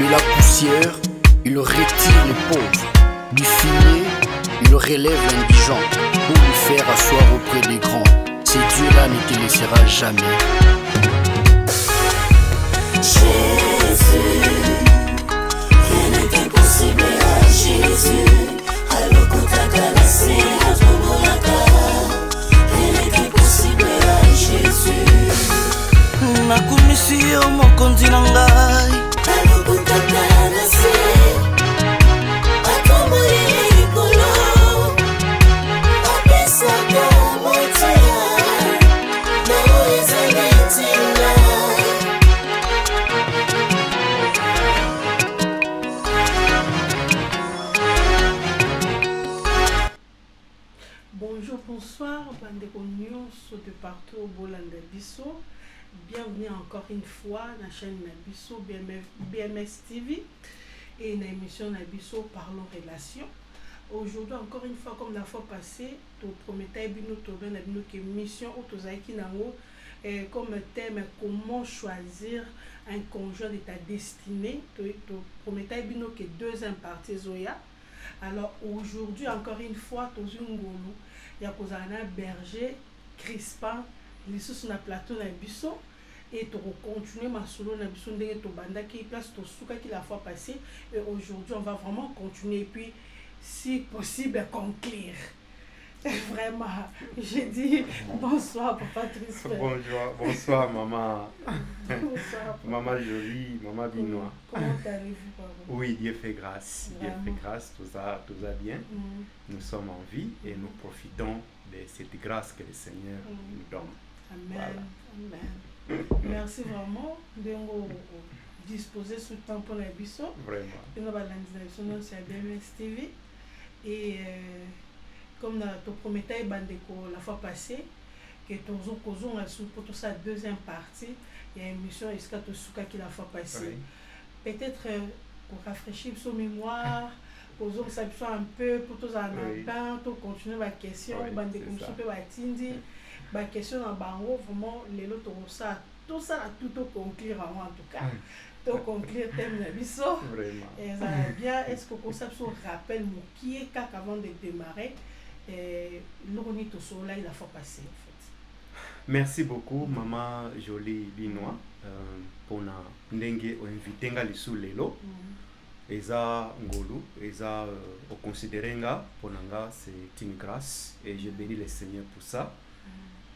De la poussière, il retire les pauvres. Du fumier, il relève l'indigent pour le faire asseoir auprès des grands. Ce Dieu-là ne te laissera jamais. Jésus, rien n'était possible à Jésus. Alors qu'on t'a caressé à ton molaka, rien n'était possible à Jésus. Nakumisi yo mokonzi na ngai. Alors qu'on t'a caressé à ton molikolo, apesaka motia na oyezenetinga. Bonjour, bonsoir, bandeko nyonso de partout au Bolanda Bisso. Bienvenue encore une fois dans la chaîne Nabisso BMS TV et dans l'émission Nabisso Parlons Relations. Aujourd'hui, encore une fois, comme la fois passée, tu promettais que mission ou comme thème comment choisir un conjoint de ta destinée. Tu promettais que deuxième partie Zoya. Alors aujourd'hui, encore une fois, tu as il y a un berger crispant sur le plateau de Bisso et tu continuer ma solo na Bisso ndenge to banda qui place to souka qui la fois passée et aujourd'hui on va vraiment continuer et puis si possible conclure. Vraiment, j'ai dit bonsoir papa Crispin. Bonjour, bonsoir maman. Bonsoir. Maman jolie, maman Binois. Comment allez-vous papa? Oui, Dieu fait grâce. Dieu Vraiment. fait grâce, tout ça bien. Nous sommes en vie et nous profitons de cette grâce que le Seigneur nous donne. Amen. Voilà. Amen. Merci vraiment de nous disposer ce temps pour la Bisso. Vraiment. Et nous allons c'est BMS TV et comme tu promettais la fois passée que tu as pour tout ça deuxième partie il y a une émission Iska Tosuka qui la fois passée. Oui. Peut-être pour rafraîchir son mémoire, pour ça un peu pour tous en pain, pour continuer ma question, bande de peu batindi, ma question en bango vraiment les autres tout ça a tout conclure en tout cas. Tout conclure thème de Bisso. Vraiment. Et ça va bien. Est-ce que le concept se rappelle qui est avant de démarrer? L'orni tout cela il a fait passer en fait. Merci beaucoup maman jolie Binois pour na ndenge o invité nga lisu lelo. Eza ngolu, eza au considérenga pour nanga c'est une grâce et je bénis le Seigneur pour ça.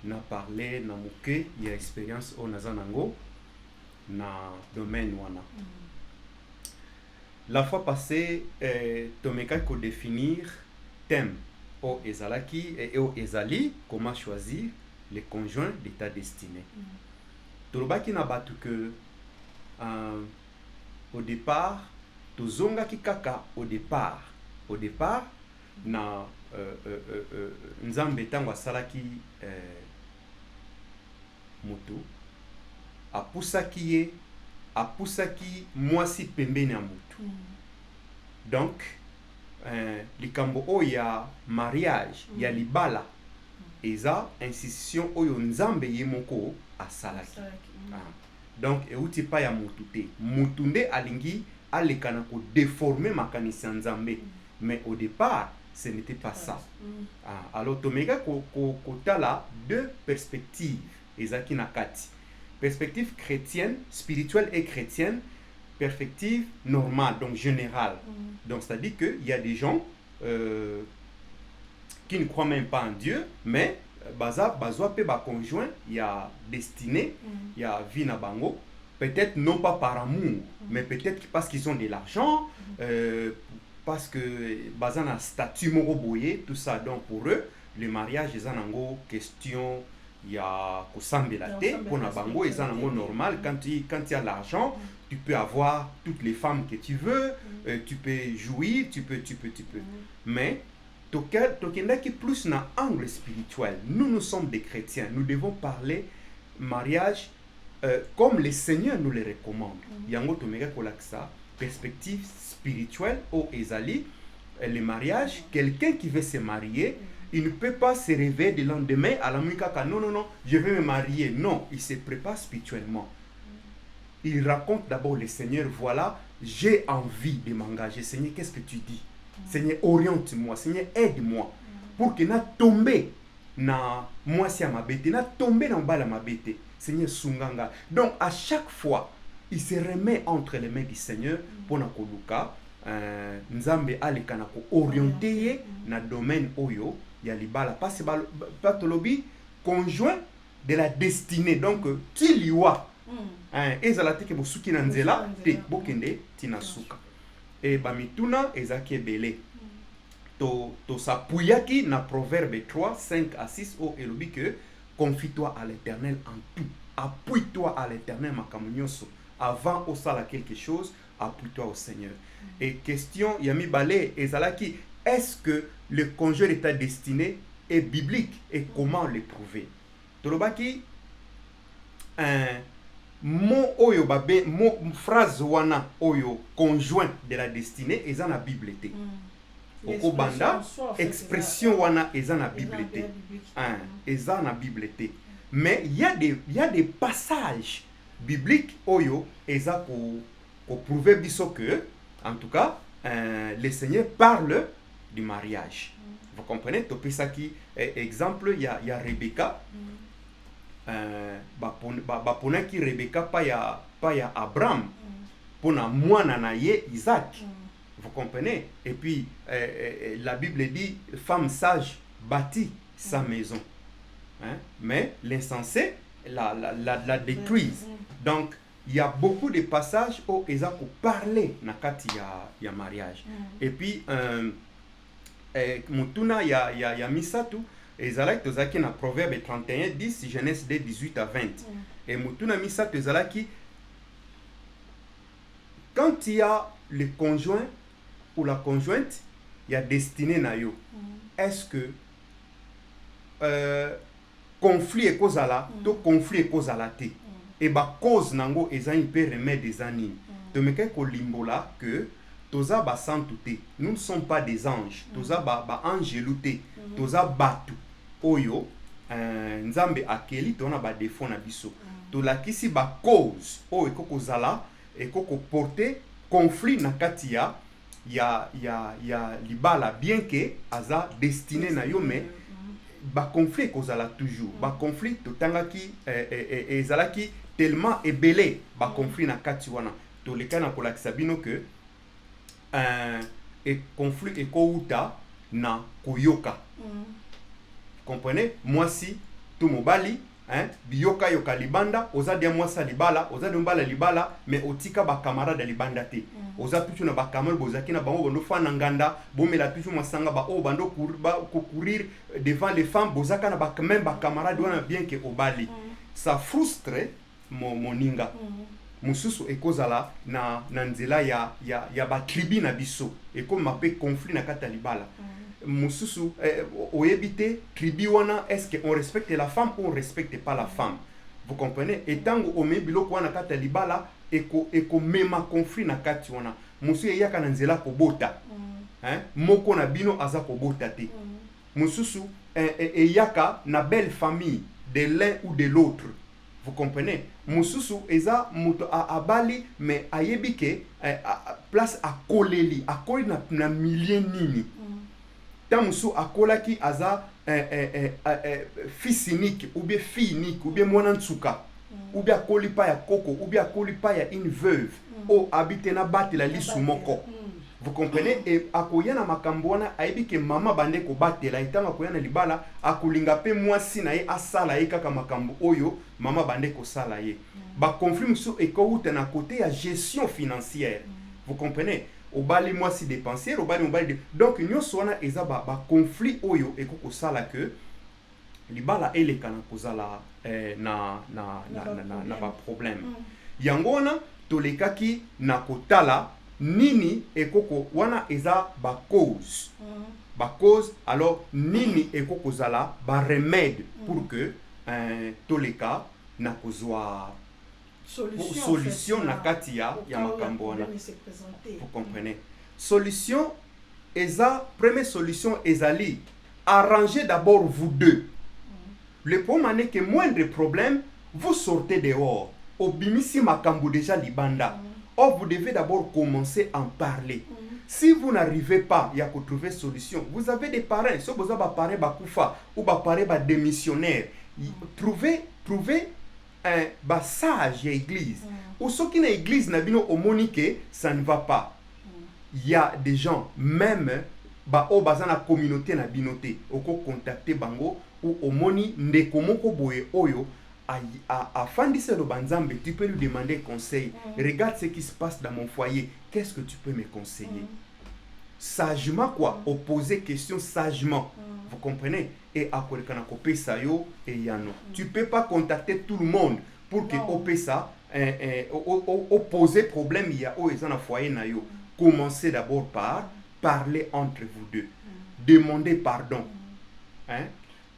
Na parlé na muke il y a expérience au nazanango na domaine wana. La fois passée tomeka ko définir thème au ezalaki et au ezali comment choisir les conjoints de ta destinée. Tolobaki na batu que au départ tozonga ki kaka au départ na nzambe tango asalaki moto apusaki mwasi pembeni ya motu. Donc likambo oya mariage ya libala eza institution oyo nzambe ye moko asalaki. Donc euti pa ya motu te, motu nde alingi alekana ko déformer makanisi ya nzambe, mais au départ ce n'était pas ça. Alors tomeka kotala deux perspectives ezaki na kati. Perspective chrétienne, spirituelle et chrétienne, perspective normale, donc générale. Donc c'est-à-dire qu'il y a des gens qui ne croient même pas en Dieu, mais baza pe ba conjoint, il y a destiné, il y a vie na bango, peut-être non pas par amour, mais peut-être parce qu'ils ont de l'argent, parce que baza na statut moko boye, tout ça. Donc pour eux, le mariage est en question. Il y a la tête pour na bango et normal quand il y a l'argent tu peux avoir toutes les femmes que tu veux, tu peux jouir, tu peux mais tokenda qui plus na angle spirituel. Nous sommes des chrétiens, nous devons parler mariage comme le Seigneur nous le recommande. Yango tomeka kolaksa perspective spirituelle au ezali le mariage, quelqu'un qui veut se marier, il ne peut pas se réveiller le lendemain à la muikaka, non, je vais me marier. Non, il se prépare spirituellement. Il raconte d'abord le Seigneur, voilà j'ai envie de m'engager. Seigneur, qu'est-ce que tu dis? Seigneur, oriente-moi. Seigneur, aide-moi. Pour que na tomber na moi si à ma bête, na tomber dans bas ma bête. Seigneur, sunganga. Donc, à chaque fois, il se remet entre les mains du Seigneur pour na koluka. Nzambe alekana ko orienter na domaine oyo ya libala. Parce que patologie conjoint de la destinée. Donc, tiliwa. Ezalate ke bosuki na nzela te bokende tina suka. Et bamituna ezaki belé. To s'appuyaki na proverbe 3, 5 à 6 au elobi que confie-toi à l'Éternel en tout. Appuie-toi à l'Éternel makamunyoso. Avant au sala quelque chose, appuie-toi au Seigneur. Et question yami balé ezalaki, est-ce que le congé d'état destiné est biblique et comment le prouver? Tolobaki mot oyo babe mot phrase wana oyo conjoint de la destinée eza na Bible te. Oko banda expression wana eza na Bible te. Eza na Bible te. Mais il y a des passages bibliques oyo eza pour prouver biso que en tout cas le Seigneur parle du mariage. Vous comprenez? Topesaki exemple il y a Rebecca. Baponaki Rebecca pa ya Abraham pona mwana na ye Isaac. Vous comprenez? Et puis la Bible dit femme sage bâtit sa maison, hein? Mais l'insensé la détruise. Donc il y a beaucoup de passages où ils ont parlé na kati ya mariage. Et puis mutuna ya misatu ezalaki tozaki na proverbe 31 10 Genèse 2 18 à 20. Et mutuna misatu ezalaki quand il y a le conjoint ou la conjointe, il y a destiné na yo. Est-ce que conflit est cause à la, to conflit est cause à la te. Et ba cause nango ezani pe remède des années. De me ko limbola que toza ba santuté. Nous ne sommes pas des anges. Toza ba angeluté. Toza batu. Oyo nzambe akeli tona ba défaut na biso. To lakisi ba cause o ekoko zala ekoko porter conflit na katia ya libala bien que aza destiné na yo mais ba conflit kozala toujours ba conflit totangaki ezalaki tellement ebelé ba conflit na kati wana to lekana ko lakisa bino que et conflit ekouta na koyoka. Comprenez? Moi si tout mobali hein biyoka yoka libanda oza dia mwasa libala oza de mbala libala mais otika ba camarade libanda te oza tutu na ba camarade bozaki na bango bondo fana nganda bomela tutu masanga ba o bando courir devant les femmes bozaka na ba même ba camarade wana bien que obali ça frustre moninga mususu ekozala na nzela ya ba tribu na biso et comme mape conflit na kata libala. Mususu oyebite tribu wana est-ce que on respecte la femme ou on respecte pas la femme? Vous comprenez? Et tango omebilo wana kata libala eko mema conflit na kati wana musu yaka na nzela ko bota hein moko na bino aza ko bota te mususu yaka na belle famille de l'un ou de l'autre. Vous comprenez? Mususu eza muto a abali mais ayebike place a koleli akoli na millier nini. Tamusu akolaki aza fils unique ou bien fille unique ou bien mwana nsuka ou bien akoli pa ya koko ou bien akoli pa ya une veuve o habite na bate la lisu moko. Vous comprenez? Et akoyana makambo wana ayebike mama bande ko batela itanga koyana libala akulinga pe mwasi na ye asala ye kaka makambo oyo mama bande ko sala ye. Ba conflit musu ekouta na côté ya gestion financière. Vous comprenez? Obali mwasi dépensier obali de... donc nyonso wana eza ba conflit oyo ekoko sala que libala elekana kozala na ba problème. Yango wana tolekaki na kotala nini ekoko wana eza ba cause. Ba cause alors nini ekoko zala ba remède pour que toleka na kozwa solution na kati ya makambo wana. Vous comprenez? Solution eza première solution ezali arrangez d'abord vous deux. Le problème est que moindre problème vous sortez dehors. Obimisi makambo déjà libanda. Or, vous devez d'abord commencer à en parler. Si vous n'arrivez pas à trouver solution, vous avez des parrains. Si vous avez des parrains bakoufa ou des parrains démissionnaires, trouvez un sage à l'église. Ou ceux qui sont à l'église, ça ne va pas. Il y a des gens, même au bazan la communauté na binoté, au contacter bango ou au moni ndekomoko boye oyo à Fandise le Banzambe, tu peux lui demander conseil. Regarde ce qui se passe dans mon foyer. Qu'est-ce que tu peux me conseiller? Sagement quoi? Opposer question sagement. Vous comprenez? Et à Kolekanakope Sayo et Yano. Tu peux pas contacter tout le monde pour que Opesa opposer problème il y a au foyer na yo. Commencez d'abord par parler entre vous deux. Demandez pardon. Hein?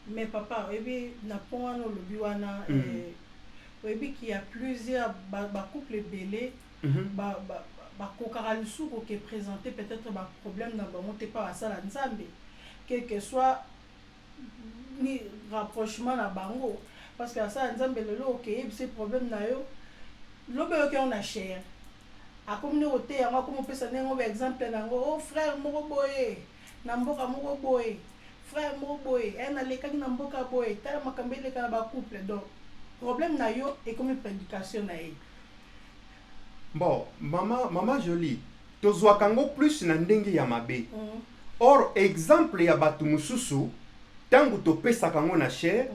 Mais papa, il y a plusieurs couples belés qui présentent peut-être un problème dans le pas à ça quel que soit ni rapprochement na bango parce que ça nzambe lelo OK ces problèmes na yo lobe OK on a cher a communauté yango comme pesa nengo exemple nango oh frère moko boye na mboka moko boye frère moko boye en alekaki na mboka boye tala makambele kana ba couple donc problème na yo et comme prédication na ye. Bon maman jolie tozwa kango plus na ndenge ya mabe. Or exemple ya batu mususu tangu topesa kango na cher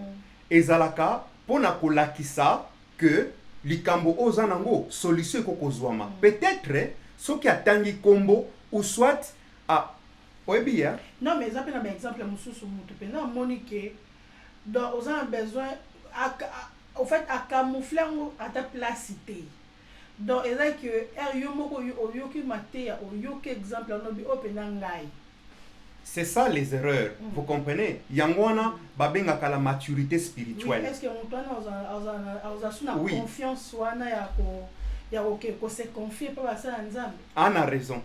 ezalaka pona kolakisa que likambo ozanango solution kokozwama. Peut-être soki atangi kombo ou soit a bien. Non mais ça peut un exemple mususu mutu pe na monique donc on a besoin au fait à camoufler à ta placité. Donc il a que yo moko yo ki maté yo ki exemple no bi openangai. C'est ça les erreurs. Vous comprenez? Yangwana babenga la maturité spirituelle. Oui, est-ce que on a confiance wana ya ko se confier pas ça nzambe? Ana raison.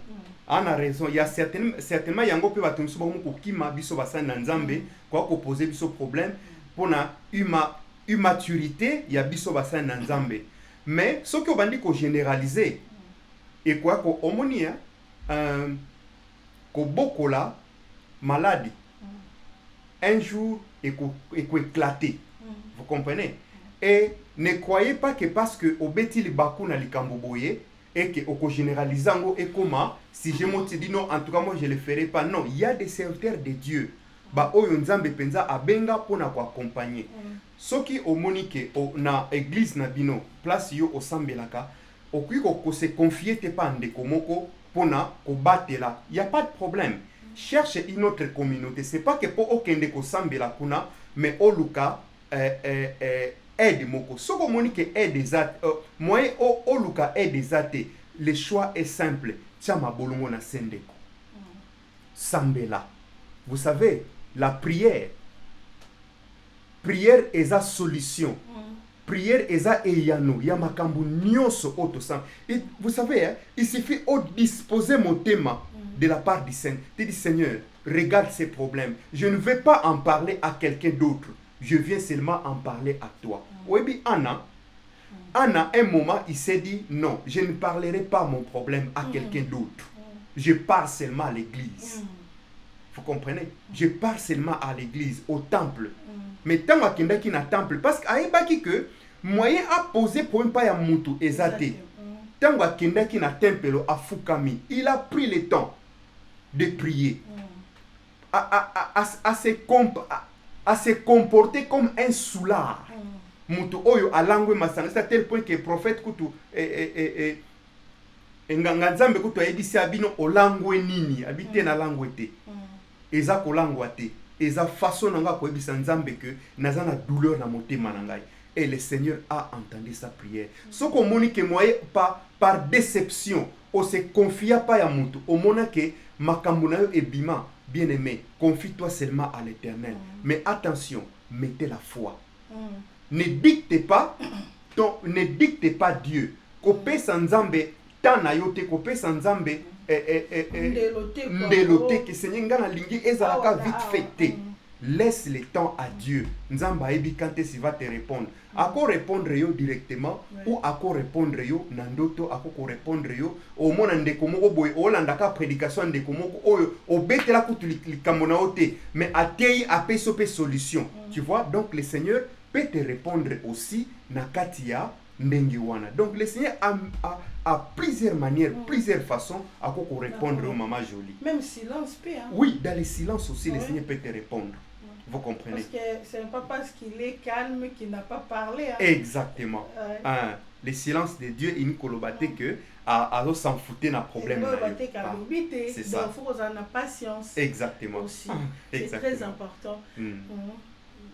Ana raison. Il y a certainement yango pe batumsu ba ko kima biso basa na nzambe kwa ko poser biso problème pona immaturité ya biso basa na nzambe. Mais ce que bandi ko généraliser et quoi ko omonia ko bokola maladie un jour et éclater. Vous comprenez? Et ne croyez pas que parce que obeti li baku na likambo boye et que oko généralisant et comment si je me dis non en tout cas moi je le ferai pas. Non, il y a des serviteurs de Dieu ba oyo nzambe penza abenga pona ko accompagner. Soki omonike na église na bino place yo osambelaka okuyi ko se confier te pa ndeko moko pona ko batela. Il y a pas de problème. Cherche une autre communauté. C'est pas que pour okende ko sambela kuna mais oluka aide moko. Soko monique aide des athées. Moi oluka aide des athées. Le choix est simple. Tiama bolongo na sendeko. Sambela. Vous savez, la prière est sa solution. Prière est sa eyano. Ya makambu nyoso auto sam. Et vous savez, il suffit de disposer mon thème de la part du Seigneur. Tu dis Seigneur, regarde ces problèmes. Je ne vais pas en parler à quelqu'un d'autre. Je viens seulement en parler à toi. Oui, bien Anna, un moment, il s'est dit non, je ne parlerai pas mon problème à quelqu'un d'autre. Je parle seulement à l'église. Vous comprenez? Je parle seulement à l'église, au temple. Mais tant qu'il y a un temple, parce qu'il que moyen à poser pour un pas à Moutou ezate. Tant qu'il y a un temple à Fukami, il a pris le temps de prier, à se comporter comme un soulard. Moutou oyo a langue masanga, c'est à tel point que le prophète Koutou Nganzambe Koutou a dit si abino o langue nini, habité na langue te. Eza ko langue te. Eza façon nanga ko ebisa Nzambe que naza na douleur na motema na ngai. Et le Seigneur a entendu sa prière. Ce qu'on moni que moi par déception, on se confia pas à Moutou. On mona que makamuna et bima, bien-aimé, confie-toi seulement à l'Éternel. Mais attention, mettez la foi. Ne dictez pas Dieu. Kopé Sanzambe, tanayote kopé Sanzambe ndelote que Seigneur ngana lingi ezalaka vite fêté. laisse le temps à Dieu. Nzamba ebi quand il va te répondre. Ako répondre yo directement ou ako répondre yo nandoto ako ko répondre yo au mona ndeko moko boy olandaka prédication ndeko moko oyo obetela kutu likamona ote mais atei apeso pe solution. Tu vois, donc le Seigneur peut te répondre aussi na katia Ndengiwana. Donc le Seigneur a plusieurs manières, plusieurs façons à quoi répondre au maman jolie. Même silence peut. Hein? Oui, dans le silence aussi, le Seigneur peut te répondre. Vous comprenez? Parce que c'est pas parce qu'il est calme qu'il n'a pas parlé. Hein? Exactement. Le silence de Dieu, il nous que à s'en foutre d'un problème. C'est ça. Donc, il faut en patience. Exactement. Aussi. C'est très important.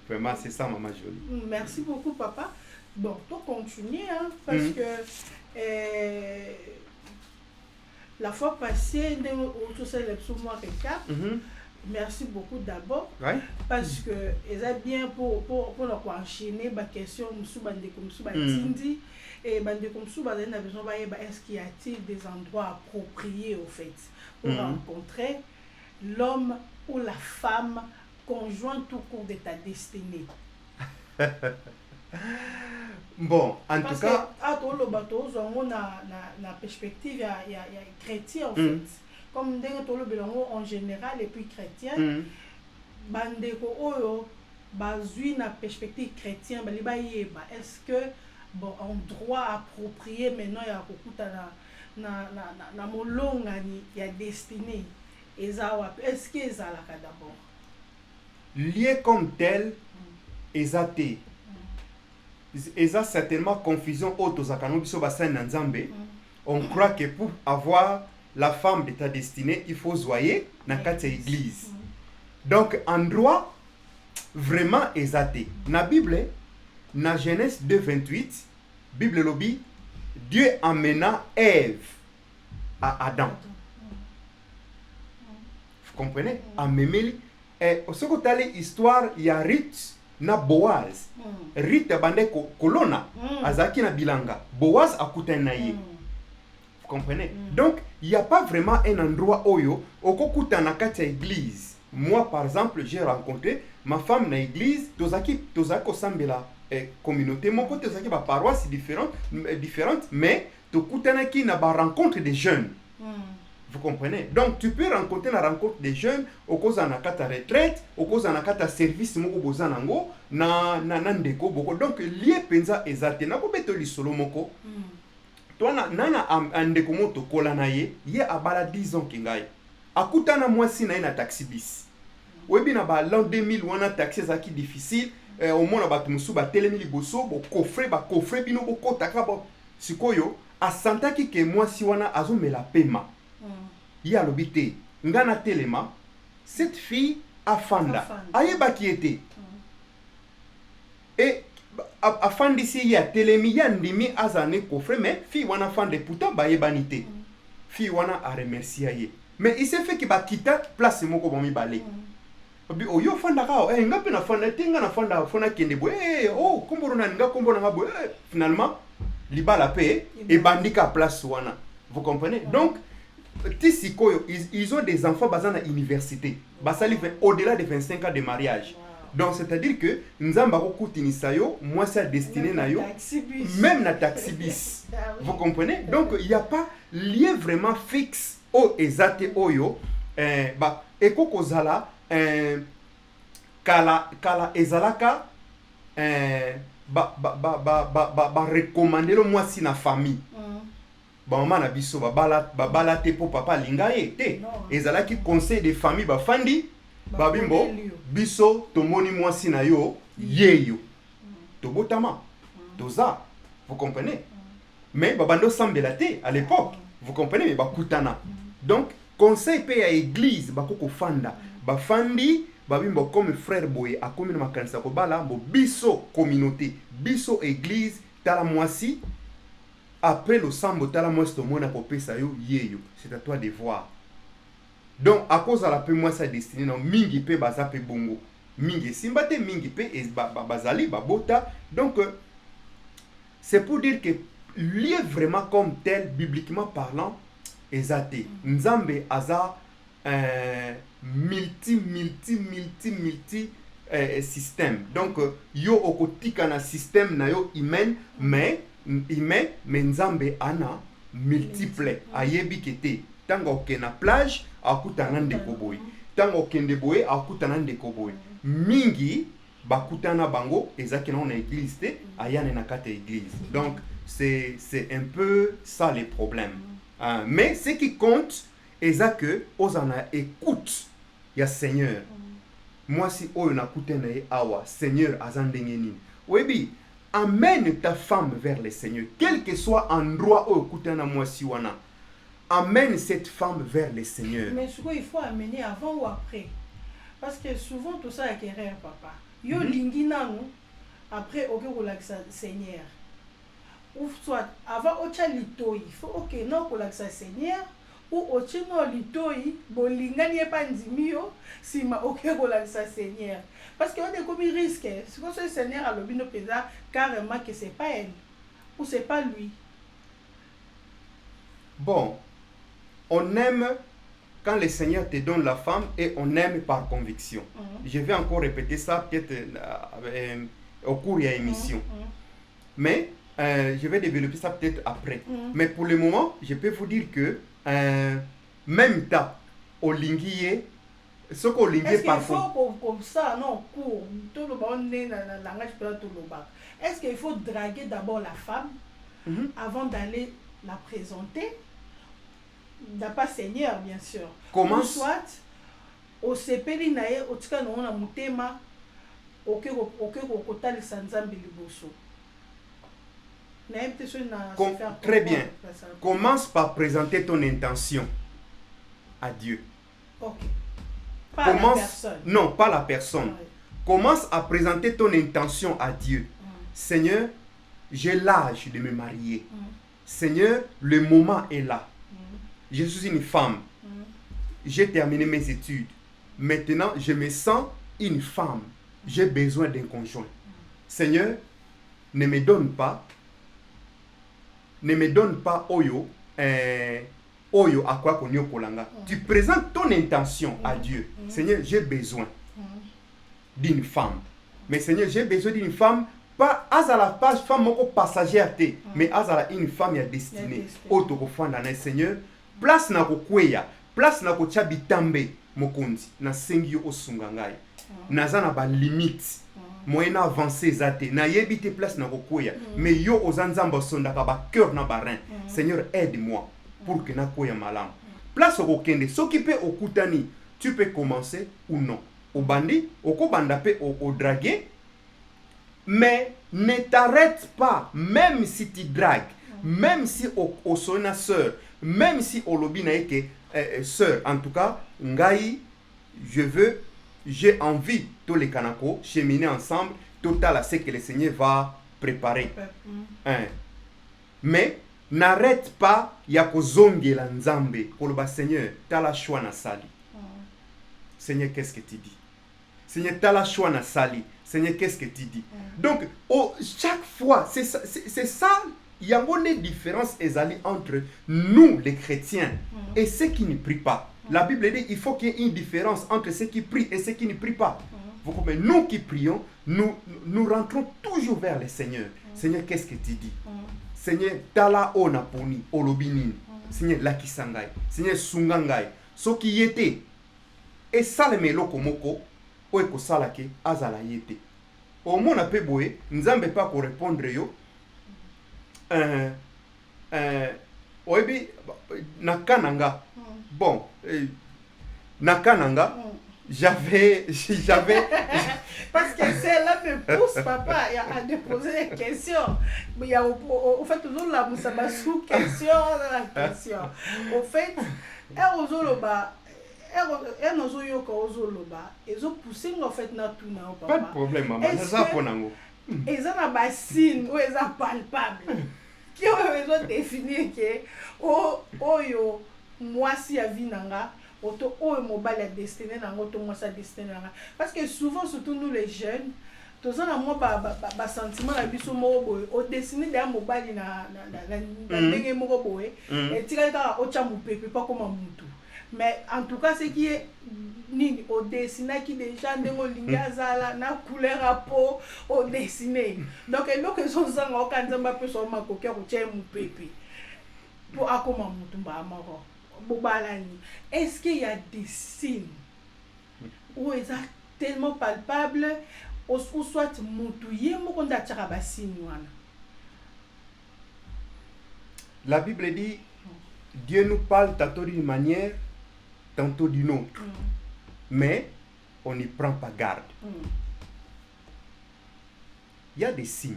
Vraiment, c'est ça, maman jolie. Merci beaucoup, papa. Bon, on continue, hein, parce que la fois passée, merci beaucoup d'abord, parce que c'est bien pour enchaîner ma question, et est-ce qu'il y a-t-il des endroits appropriés au fait pour rencontrer l'homme ou la femme conjointe au cours de ta destinée? Bon, en parce tout cas, on a la perspective, il y a chrétien en fait. Comme en général et puis chrétien, bandeko oyo bazui na perspective chrétien, est-ce que bon endroit approprié maintenant il y a beaucoup na molonga ni ya destinée est-ce que ezalaka d'abord lié comme tel ezaté. Et ça certainement confusion on croit que pour avoir la femme de ta destinée, il faut zoyer dans quatre églises. Donc endroit vraiment exaté. Na Bible, na Genèse 2:28, Bible lobby, Dieu amena Ève à Adam. Vous comprenez? Amemeli. Et au second histoire, il y a Ruth na Boaz. Ruth bande kolona azaki na bilanga. Boaz akuta na ye. Vous comprenez? Donc, il n'y a pas vraiment un endroit oyo okokuta na kati église. Moi par exemple, j'ai rencontré ma femme na église, tozaki sambela communauté moko tozaki ba paroisse différentes mais tokutana ki na ba rencontre des jeunes. Vous comprenez? Donc tu peux rencontrer la rencontre des jeunes au cause na kata retraite, au cause na kata service moko bozanango na ndeko boko. Donc lié penza ezate na ko beto lisolo moko. Toi nana andeko moto kola na ye abala 10 ans kingai. Akutana mwasi na na taxi bis. Webi na ba l'an 2000 wana taxi zaki difficile, au moins ba tumusu ba telemi liboso bo coffre bino bo kotaka bo sikoyo asantaki ke mwasi wana azomela pema. Il y a l'obité. Ngana telema, cette fille a fanda. Ayeba qui était. Et a fandi si ya telemi ya ndimi azane kofre mais fille wana fande pourtant ba yebanité. Fille wana a remercié ye. Mais il s'est fait qu'il va quitter place moko bomi balé. Obi oyo fanda ka ngapi na fanda tinga na fanda fona kende bo komboro na nga komboro na bo finalement libala pe et bandika place wana. Vous comprenez? Donc ils ont des enfants basés à l'université. Au-delà de 25 ans de mariage. Donc, c'est-à-dire que nous avons moi, c'est destiné na yo, même na taxibis. Vous comprenez? Donc, il n'y a pas lien vraiment fixe au ezate oyo. Eko kozala, kala ezalaka, recommander le moi si na famille. Maman na biso babala te po papa lingaye te ezalaki conseil de famille ba fandi babimbo biso tomoni mwasi na yo yeyo tobotama toza. Vous comprenez? Mais babando sambela te à l'époque. Vous comprenez? Mais bakutana. Donc conseil pe ya église bakoko fanda ba fandi babimbo comme frère boye akomi na makanisa ko bala bo biso communauté biso église tala mwasi. Après le sambo tala mosto mona kopesa yo yeyo, c'est à toi de voir. Donc à cause de la peu moi sa destinée non mingi pe baza pe bongo. Mingi simbate mingi pe bazali babota. Donc c'est pour dire que lié vraiment comme tel bibliquement parlant ezate. Nzambe aza multi système. Donc yo okotika na système na yo humain, mais nzambe ana multiple ayebi kete tanga okena plage akutana ndeko boy, tanga okende boye akutana ndeko boy, mingi bakutana bango ezaki na église te ayane na kata église. Donc c'est un peu ça les problèmes. Mais ce qui compte est que osana écoute ya Seigneur. Moi si oyo nakute na ye awa Seigneur azandenge nini. Webi amène ta femme vers le Seigneur, quel que soit endroit où kutana moi si wana. Amène cette femme vers le Seigneur. Mais ce qu'il faut amener avant ou après. Parce que souvent tout ça est erreur papa. Yo lingi nanu après OK relaxa Seigneur. Ou soit avant ocha litoi, il faut OK non relaxa Seigneur ou ocha no litoi bolingani e pa ndimio sima OK relaxa Seigneur. Parce que on est comme risque. Si on se Seigneur a lobino pesa carrément que c'est pas elle ou c'est pas lui. Bon, on aime quand le Seigneur te donne la femme et on aime par conviction. Je vais encore répéter ça peut-être au cours de l'émission. Mais je vais développer ça peut-être après. Mais pour le moment, je peux vous dire que même temps, au linguier, ce qu'on linguier par contre. Est-ce qu'il faut comme ça, non, pour tout le monde, langage tout le bas. Est-ce qu'il faut draguer d'abord la femme avant d'aller la présenter? D'abord Seigneur bien sûr. Comment? Ou soit au sepeli nae au tika no na mutema OK kokotali sanzambi liboso. Très bien. Commence par présenter ton intention à Dieu. OK. Pas la personne. Non, pas la personne. Ouais. Commence à présenter ton intention à Dieu. Seigneur, j'ai l'âge de me marier. Seigneur, le moment est là. Je suis une femme. J'ai terminé mes études. Maintenant, je me sens une femme. J'ai besoin d'un conjoint. Seigneur, ne me donne pas oyo à quoi konyo kolanga. Tu présentes ton intention à Dieu. Seigneur, j'ai besoin d'une femme. Mais Seigneur, j'ai besoin d'une femme pas azala pas femme moko passagère te, mais azala une femme ya destinée. Auto ko fanda na Seigneur. Place na kokweya, place na kotia bitambe mokonzi na sengi osunga ngai. Nazana ba limite. Moyen avancé zate na yebite place na kokweya, mais yo ozanzamba sondaka ba cœur na barin. Seigneur, aide-moi pour que na koya malam. Place okende, s'occuper okutani, tu peux commencer ou non. Obandi, okobanda pe o draguer, mais ne t'arrête pas, même si tu dragues, même si o sona sœur, même si au lobby na que sœur, en tout cas, ngai, j'ai envie, tous les kanako, cheminer ensemble, total à ce que le Seigneur va préparer. Mais n'arrête pas, yako zongi la nzambe, koloba Seigneur, t'as la choix na sali. Seigneur, qu'est-ce que tu dis? Seigneur, t'as la choix na sali. Seigneur, qu'est-ce que tu dis? Donc, chaque fois, c'est ça. Il y a une différence entre nous, les chrétiens, et ceux qui ne prient pas. La Bible dit qu'il faut qu'il y ait une différence entre ceux qui prient et ceux qui ne prient pas. Vous comprenez? Nous qui prions, nous rentrons toujours vers le Seigneur. Seigneur, qu'est-ce que tu dis? Seigneur, tala ona poni, olobinin. Seigneur, lakisangai. Seigneur, sungangai. Ce qui y était. Et ça, le melo komoko, oeko salake, azala yete. Au moins, on peut boye, nous n'avons pas pour répondre yo. Oebi nakananga. Bon, nakananga. J'avais parce que c'est là me pousse papa à déposer des questions. Il y a au fait toujours la musaba sous question la question. Au fait, ils ont poussé en fait na tout na papa. Pas de problème maman, ça pour nango. Ils ont un bassine où ils sont palpables. Qui ont défini que yo moi si a vie nanga auto mobile destiné nango to moi sa destiné nanga parce que souvent surtout nous les jeunes tous en moi ba sentiment na biso mo boy au destiné d'un mobile na ndenge mo boy et tika ka o cha mupepe pas comme mutu mais en tout cas ce qui est nini odesinaki déjà ndenge olingi azala na couleur ya peau odesine donc eloko ezozanga oka nzambe apesa yo makoki ya kotia ye mopepe mpo akoma motu mbala moko bobalani. Est-ce qu'il y a des signes où eza tellement palpable ou soit motu ye moko nde atiaka basigne wana? La Bible dit Dieu nous parle tantôt d'une manière, tantôt d'une autre. Mais on n'y prend pas garde. Il y a des signes.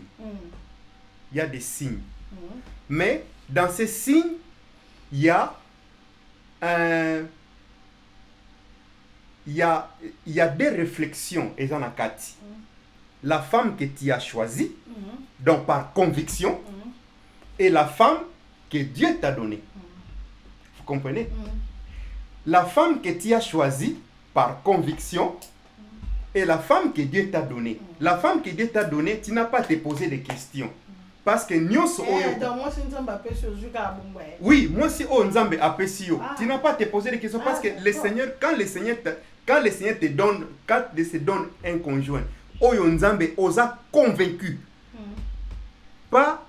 Il y a des signes. Mais dans ces signes, il y a des réflexions. Et en a quatre. La femme que tu as choisie, donc par conviction, et la femme que Dieu t'a donnée. Vous comprenez? La femme que tu as choisie par conviction et la femme que Dieu t'a donnée. La femme que Dieu t'a donnée, tu n'as pas à te poser des questions. Parce que nous sommes... Oui, moi si on Nzambe apesio, tu n'as pas à te poser des questions parce que le Seigneur, quand le Seigneur te donne, quand il te donne un conjoint, Oyo Nzambe osa convaincu. Pas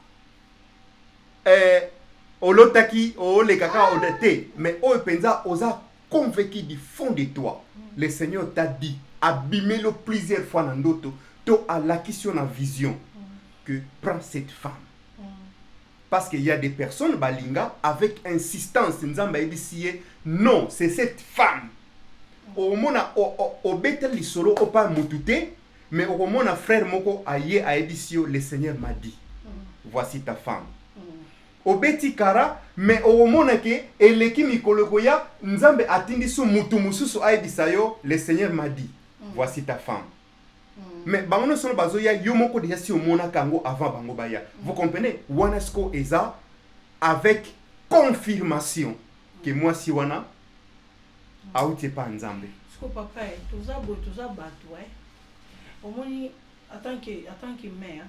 olotaki ole kaka odate, mais Oyo penza osa convaincu du fond de toi. Le Seigneur t'a dit, abîmez-le plusieurs fois dans d'autres, to à l'acquisition en vision, que prends cette femme. Parce qu'il y a des personnes, balinga, avec insistance, non, c'est cette femme. Au mona, au betel li solo, au pas moutouté, mais au mona frère moko aye a édition, le Seigneur m'a dit, voici ta femme. Au beti kara, mais au mona ke, eleki mikolokoya, nzambe atindi su mutu mususu a édisayo, le Seigneur m'a dit, voici ta femme. Mais bango no sono bazoya yomoko déjà si omona kango avant bango baya. Vous comprenez? Wanasko eza avec confirmation que moi si wana aouti pas nzambe. Sko papa toza bato omoni en tant que mère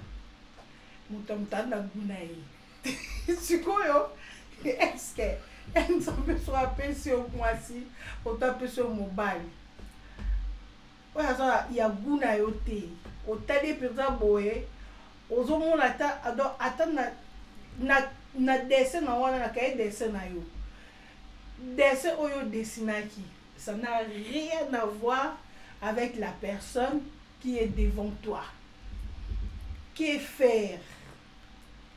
mutamtanda gunai. Sikoyo est-ce que nzambe soit appelé au moisi au taper sur mobile. Il y a guna yote otali peza boye ozomona ata na dessin na wana na kaye dessin na yo dessin oyo dessinaki ça n'a rien à voir avec la personne qui est devant toi. Que faire?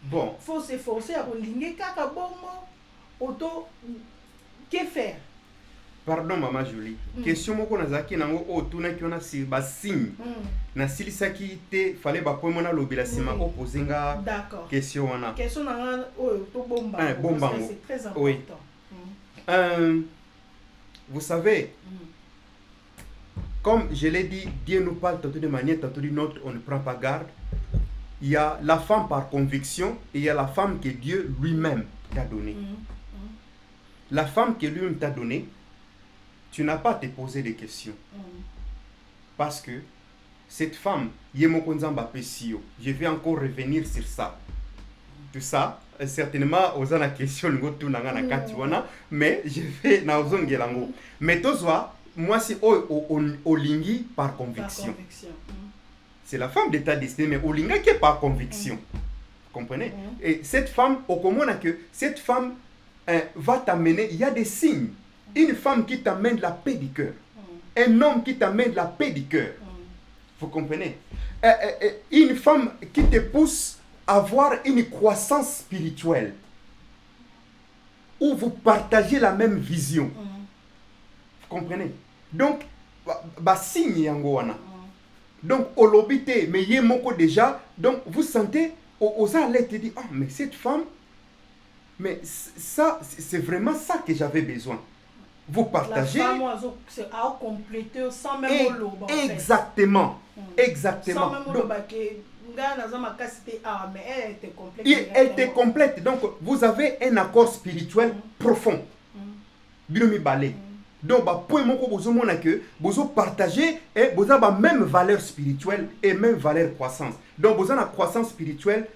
Bon, faut s'efforcer à religner kaka bongo auto. Que faire? Pardon maman Julie. Question moko nazaki nango o tuna kiona si ba signe. Na silisaki te fallait ba point mona lobela sima opozenga. D'accord. Question wana. Question nanga o to bomba. C'est très important. Oui. Vous savez, comme je l'ai dit, Dieu nous parle tantôt de manière, tantôt d'une autre, on ne prend pas garde. Il y a la femme par conviction et il y a la femme que Dieu lui-même t'a donnée. La femme que lui-même t'a donnée, tu n'as pas à te poser des questions. Parce que cette femme, je vais encore revenir sur ça. Tout ça, certainement, aux la question, mais je vais dans le mais toi, moi, c'est au lingi par conviction. C'est la femme de ta destinée, mais au lingi qui est par conviction. Vous comprenez? Et cette femme, au commun, que cette femme va t'amener, il y a des signes. Une femme qui t'amène la paix du cœur. Un homme qui t'amène la paix du cœur. Vous comprenez? Une femme qui te pousse à avoir une croissance spirituelle. Où vous partagez la même vision. Vous comprenez? Donc, signe yango wana. Donc, olobite, mais yé moko déjà. Donc, vous sentez, aux allez te dire, ah, mais cette femme, mais ça, c'est vraiment ça que j'avais besoin. Vous partagez. La femme a complété sans même l'eau. Exactement. Exactement. Sans même l'eau, mais elle était complète. Elle était complète. Donc, vous avez un accord spirituel profond. Bilomi balé. Donc, pour moi, vous partagez et vous avez la même valeur spirituelle et même valeur croissance. Donc, vous avez la croissance spirituelle.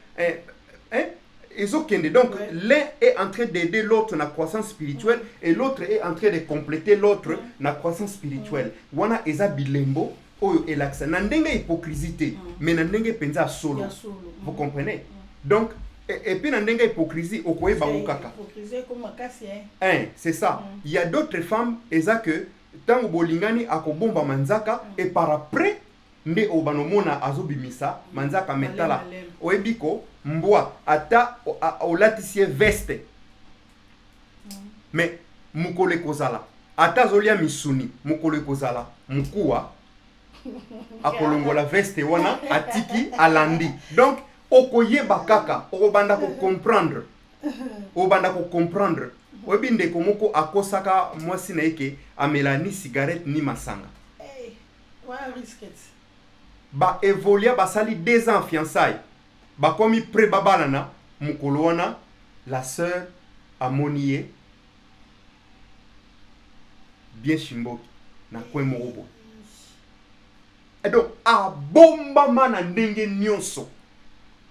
ezokende. Donc Ouais. l'un est en train d'aider l'autre na croissance spirituelle et l'autre est en train de compléter l'autre na croissance spirituelle. Wana eza bilembo oyo elakisa na ndenge hypocrisie te, mais na ndenge penza solo. Ya solo. Vous comprenez? Donc et puis na ndenge hypocrisie okoyeba okaka. Hypocrisie comme makasi hein. Hein, c'est ça. Il y a d'autres femmes eza que tango bolingani akobomba manzaka et par après nde obanomona azobimisa manzaka metala Malem. oyebiko mbwa ata olatisie veste mais mukolo ekozala ata azolia misuni mukolo ekozala mukuwa akolongola veste wana atiki alandi. Donc okoyeba kaka okobanda comprendre oyebi ndeko moko akosaka mwasi na eke amela ni cigarette ni masanga Hey, voilà risque. ba evolia basali 2 ans fiançailles bakomi pré babalana mukolo wana la sœur amoni ye bien shimboki na kwe moko boye. Et donc abombama na ndenge nyonso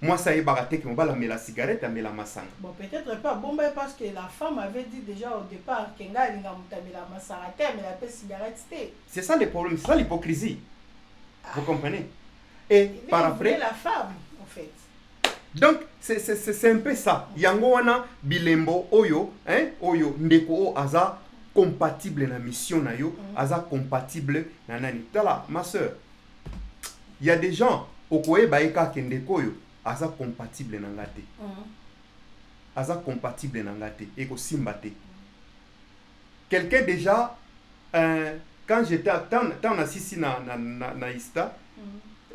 mwasi ayebaka te ke mobala amela cigarette amela masanga. Bon, peut-être pas bon parce que la femme avait dit déjà au départ que nga linga mutamela masarate mais la pe cigarette c'était. C'est ça le problème, c'est ça l'hypocrisie. Vous comprenez? Et par après la femme en fait. donc c'est un peu ça. Yango wana bilembo oyo, hein, oyo ndeko o aza compatible na mission na yo, aza compatible na nani. Tala ma sœur. Il y a des gens okoye baeka ke ndeko oyo aza compatible na ngate. Aza compatible na ngate et ko simbate. Quelqu'un déjà quand j'étais tant assisi na Ista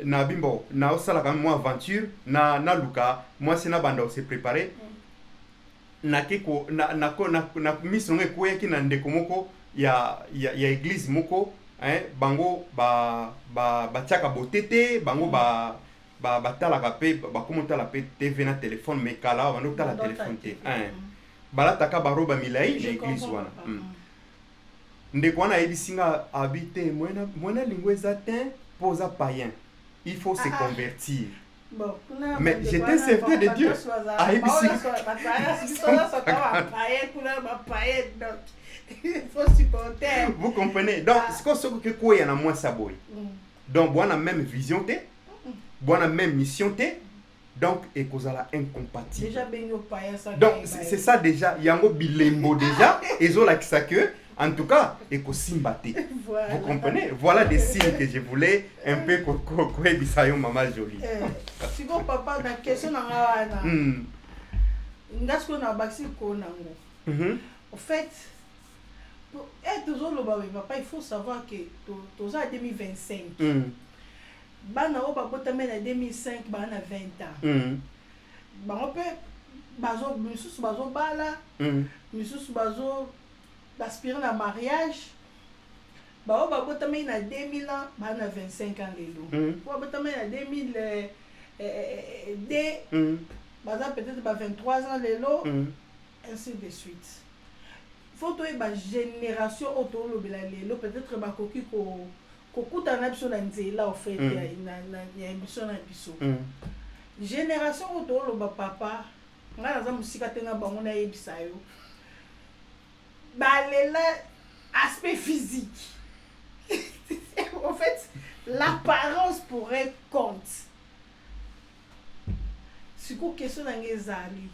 na bimbo na osala quand moi aventure na luka moi c'est na banda se préparer na keko na mission ngeko yaki na ndeko moko ya église moko hein bango ba tiaka botete bango ba talaka pe ba komotala pe TV na téléphone mais kala ba nokala téléphone te hein balataka baroba milai na église wana ndeko wana ebisinga habiter mwana lingwe zatin posa païen. Il faut se convertir. Bon, mais j'étais serviteur de Dieu. Vous comprenez? Donc, c'est ce que quoi y a moins saboy. Donc, bon, on a même vision té, bon, on a même mission té. Donc, et cause la incompatible. Déjà, donc, c'est ça déjà. Il y a un bilembo déjà. Et zo la que. En tout cas, et voilà. Vous comprenez? Voilà des signes que je voulais un peu quoi bisayo maman jolie. Si vous papa na question na wana. Ngasko na baxi ko nango. En fait, pour être toujours le papa, il faut savoir que tous en 2025. Bana o babota mena 2005 bana 20 ans. Ba on peut bazo mususu bazo bala. Mususu bazo aspirer à mariage ba ba botame na 2000 ans ba na 25 ans lelo ba botame na 2000 ba za peut-être ba 23 ans lelo ainsi de suite. Faut to ba génération autour lobela lelo peut-être ba koki ko kuta na biso na nzela au fait ya biso na biso génération autour lo ba papa nga za musika tenga bango na yebisa yo balela aspect physique. En fait, l'apparence pourrait compte. Si vous question d'angezali.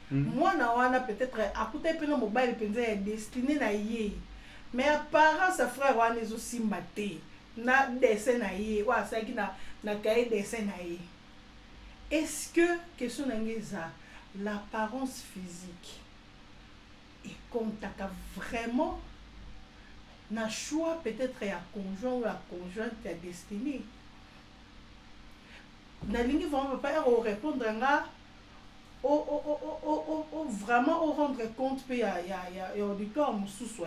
Moi na wana peut-être à côté pe na mobile penza ya destiné na yé. Mais apparence frère wana zo simbate. Na dessin na yé, wa ça qui na cahier dessin na yé. Est-ce que question d'angeza l'apparence physique et contacte vraiment na choix peut-être à conjoint ou la conjointe à destinée. Na ligne vraiment pas répondre là vraiment au rendre compte il y a auditoire mususu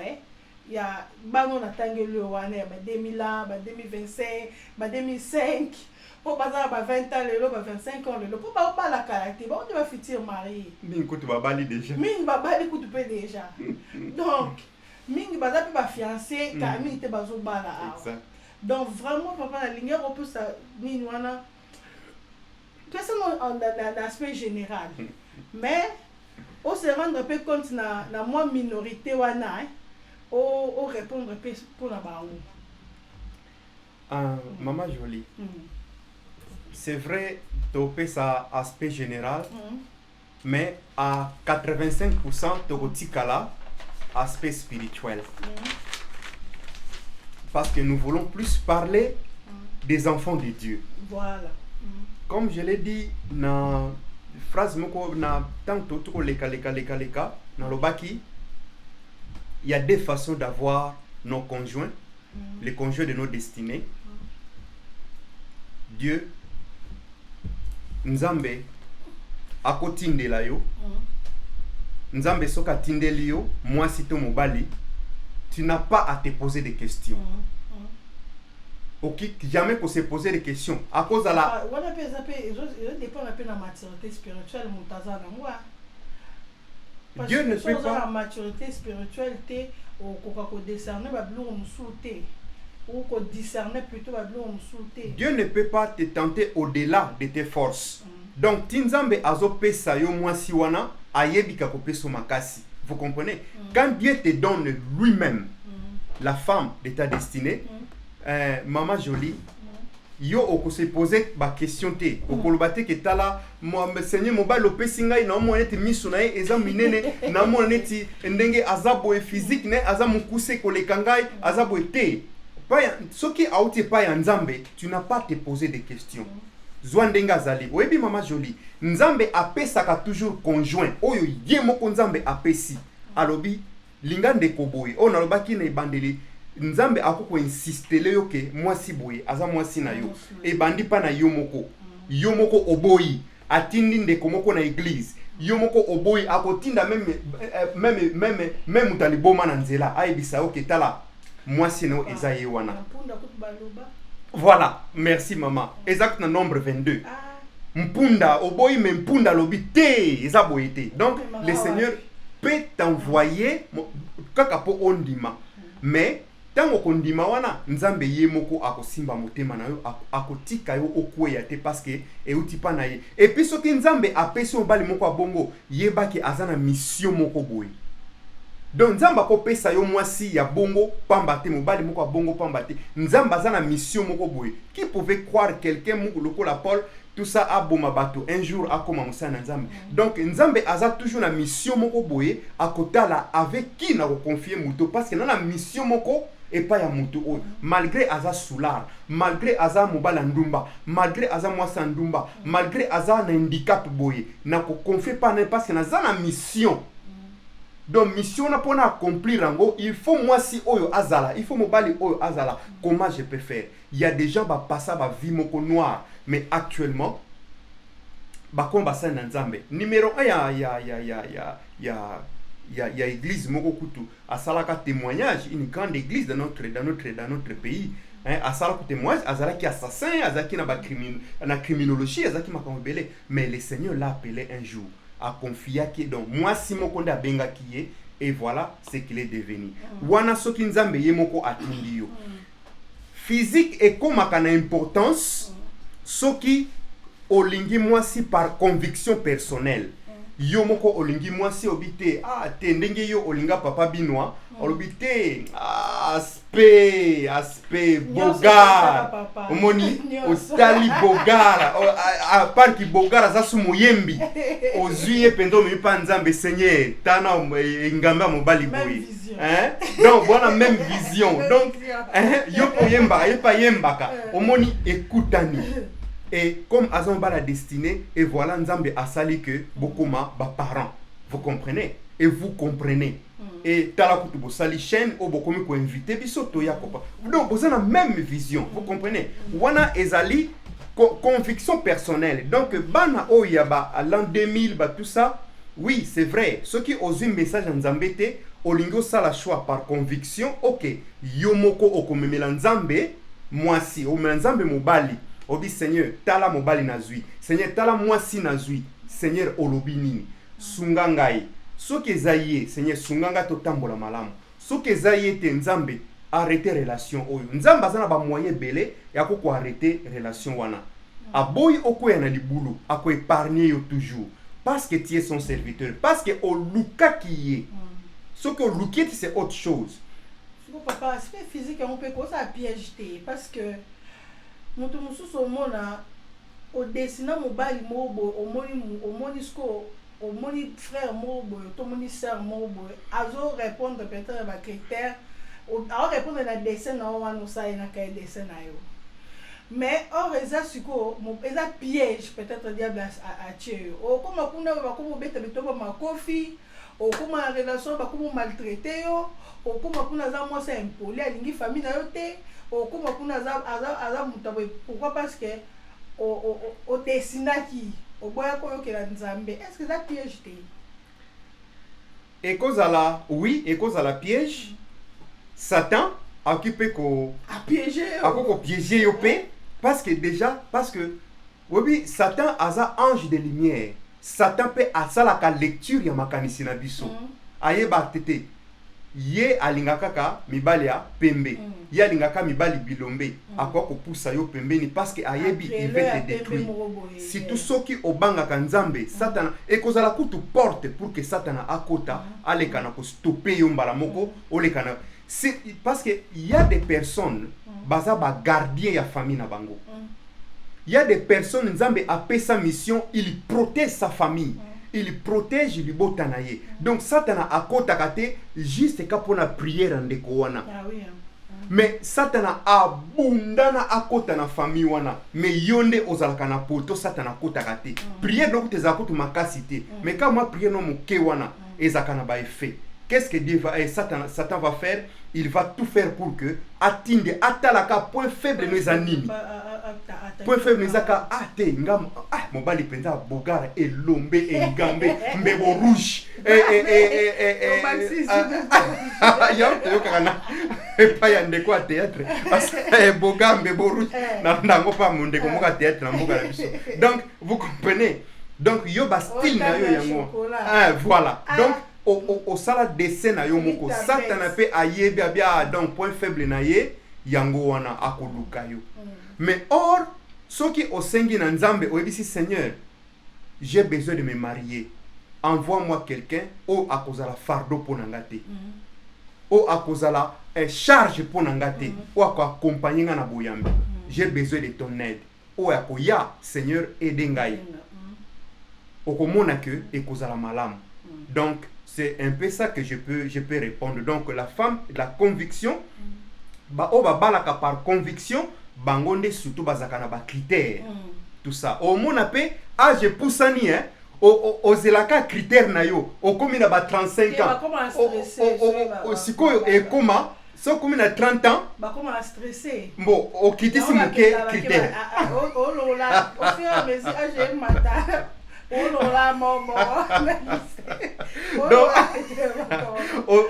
il y a bano na tangelo wana ba 2000 ans ba 2025 ba 2005 pour bazar ba 20 ans lelo ba 25 ans lelo pour ba la caractère ba on va futur marié mingi kutu babali déjà mingi babali kutu pe déjà donc mingi bazar pe ba fiancé kami te bazo bala donc vraiment papa la ligne on peut ça ni wana personne en aspect général mais on se rendre un peu compte na moi minorité wana on répondre un peu pour la baou. Maman Jolie, c'est vrai, tu ça aspect général, mais à 85% tu as aspect spirituel. Parce que nous voulons plus parler des enfants de Dieu. Voilà. Comme je l'ai dit dans la phrase, dans le baki, il y a deux façons d'avoir nos conjoints, les conjoints de nos destinées. Dieu, Nzambe, akotinde la yo, Nzambe soka tindeli yo, moi si to mobali, tu n'as pas à te poser des questions. Ok, jamais pour se poser des questions. À cause de la... Dieu ne peut pas... La maturité spirituelle, Dieu ne peut pas te tenter au-delà de tes forces. Donc, Tinzambe azo pesa yo moi siwana, ayebika ko peso makasi. Vous comprenez? Quand Dieu te donne lui-même la femme de ta destinée, Maman Jolie, yo oko se poser ba question te okolobate ke tala mo Seigneur mobile lopesinga na mo neti misu na eza minene na mo neti ndenge azabo physique ne azamu kuse kolekangai azabo te pa soki auti pa ya Nzambe, tu n'as pas à te poser des questions. Zwandenga zali oyebi Maman Jolie, Nzambe apesaka toujours conjoint oyo ye moko Nzambe apesi alobi lingande koboyi on alobaki na ibandeli Nzambe akoko insistele yo ke mwasi boye aza mwasi na yo e bandi pa na yo moko oboyi atindi ndeko moko na église yo moko oboyi akotinda même utaliboma na nzela ayebisa yo ke tala mwasi no eza ye wana. Voilà, merci maman. Exact na nombre 22. Mpunda oboyi me mpunda lobi te eza boye te. Donc le Seigneur peut t'envoyer kaka po ondima mais tango kondima wana Nzambe ye moko akosimba motema na yo akotika yo okweya te parce que euti pa na ye et puis soki Nzambe apesi obali moko abongo yebaki azana mission moko boye. Donc Nzambe akopesa yo mwasi ya bongo pamba te mobali moko abongo pamba te Nzambe azana mission moko boye. Qui pouvait croire quelqu'un moko lokola Paul tout ça aboma bato un jour akoma musana Nzambe. Donc Nzambe aza toujours na mission moko boye akotala avec qui na ko confier muto parce que na la mission moko et pas ya mutu oyo malgré aza soulard malgré aza mobala ndumba malgré aza mwasa ndumba malgré aza na handicap boye na ko confier pas parce que na za na mission. Donc mission na pona accomplir rango il faut mwasi oyo azala il faut mobali oyo azala. Comment je peux faire? Il y a des gens ba passer ba vie moko noir mais actuellement ba komba sa na Nzambe numéro 1 il y a église moko kutu asalaka témoignage une grande église dans notre pays hein asalaka témoignage azalaki assassin azaki na ba criminologie azaki makambele mais le Seigneur l'a appelé un jour a confié qui donc moi si moko nda benga kié et voilà ce qu'il est devenu wana soki Nzambe ye moko atindi yo physique et comme kana importance soki olingi mwasi par conviction personnelle yo moko olingi mwasi obite te ndenge yo olinga papa binwa olobite aspect bogar omoni otali bogara a part ki bogara za su moyembi ozuye pendo mi pa Nzambe Seigneur tana ngamba mobali boyi hein donc voilà même vision donc yo poyemba yepa yembaka omoni ekutani. Et comme azon ba la destinée, et voilà Nzambe asali que bokoma ba parents. Vous comprenez? Et vous comprenez. Et tala kutu bo sali chaîne o bokomi ko inviter biso to yakopa. Donc vous avez la même vision. Vous comprenez? Wana ezali conviction personnelle. Donc bana o yaba à l'an 2000 ba tout ça. Oui, c'est vrai. Ceux qui osent un message en Nzambe te olingo sala choix par conviction. OK. Yomoko okomemela Nzambe mwasi o Nzambe mobali. Obi Seigneur, tala mobali nazui. Seigneur, tala mwasi nazui. Seigneur, olobi nini. Sungangai. Soki ezaye, Seigneur, sunganga to tambola malamu. Soki ezaye te Nzambe, arrêter relation oyo. Nzambe azana ba moyen belé ya ko arrêter relation wana. Aboyi okoya na libulu, ako épargner yo toujours. parce que tu es son serviteur, parce que au luka qui est. Ce que luka c'est autre chose. Papa, aspect physique on peut causer à piège parce que mon mususu omona au dessiner mobile mobo omoni sko omoni frère mobo tomoni sœur mobo azo répondre peut-être à critères à répondre à dessin na wana ça ina ka dessin na yo mais or eza siko eza piège peut-être diable a tuer o comme kuna ba ko beta betoba makofi o kuma relation ba ko maltraiter yo o kuma kuna za moi c'est impoli alingi famille na yo te o kuma kuna za mutabe pourquoi parce que o dessinaki o boya ko yokela nzambe est-ce que ça piège te et cause à la oui et cause à la piège Satan a occupé ko a piéger ko piéger yo pe parce que oui Satan aza ange de lumière Satan peut asala ka lecture ya makanisi na biso ayeba tete ye alingaka ka mibali ya pembe ye alingaka mibali bilombe akwa ko poussa yo pembeni parce que ayebi il veut te détruire si tout soki obangaka nzambe Satan ekozala kutu porte pour que Satan akota alekana ko stopper yo mbala moko olekana c'est parce que il y a des personnes baza ba gardien ya famille na bango il y a des personnes nzambe appelle sa mission il protège sa famille il protège libota na ye donc Satan akota te juste ka pona prière ndeko wana mais Satan abundana akota na famille wana mais yonde ozalaka na poto Satan akota te prière donc tes akutu makasi te mais quand moi prière no moke wana ezaka na ba effet. Qu'est-ce que Dieu va Satan va faire? Il va tout faire pour que atinde atalaka point faible nos animi. Point faible nos aka ate ngam mobali penza bogara et lombe et ngambe mbebo rouge ya to kana pa ya ndeko a théâtre parce que boga mbebo rouge na ndango pa monde ko moka théâtre na mboka na biso. Donc vous comprenez? Donc yo ba style na yo yango. Voilà. Donc au sala dessin na yo moko Satan pe ayebi abia donc point faible na ye yango wana akoluka yo. Mais or soki osengi na nzambe oyebisi Seigneur j'ai besoin de me marier envoie-moi quelqu'un o akozala fardeau pour ngate o akozala charge pour ngate o accompagner na boyambe j'ai besoin de ton aide o akoya Seigneur aide ngai okomona que ekozala malam. Donc c'est un peu ça que je peux répondre. Donc la femme, la conviction, ba balaka par conviction, bangonde surtout bazakana ba critères. Tout ça. Au mon appel, je poussani hein, au zelaka critères na yo, au comme na ba 35 ans. Au sikoyo et comment so comme na 30 ans, ba comment stresser. Bon, au kiti si moké critères. Oh lola, au fur et à mesure j'ai matin. Oh là maman. Donc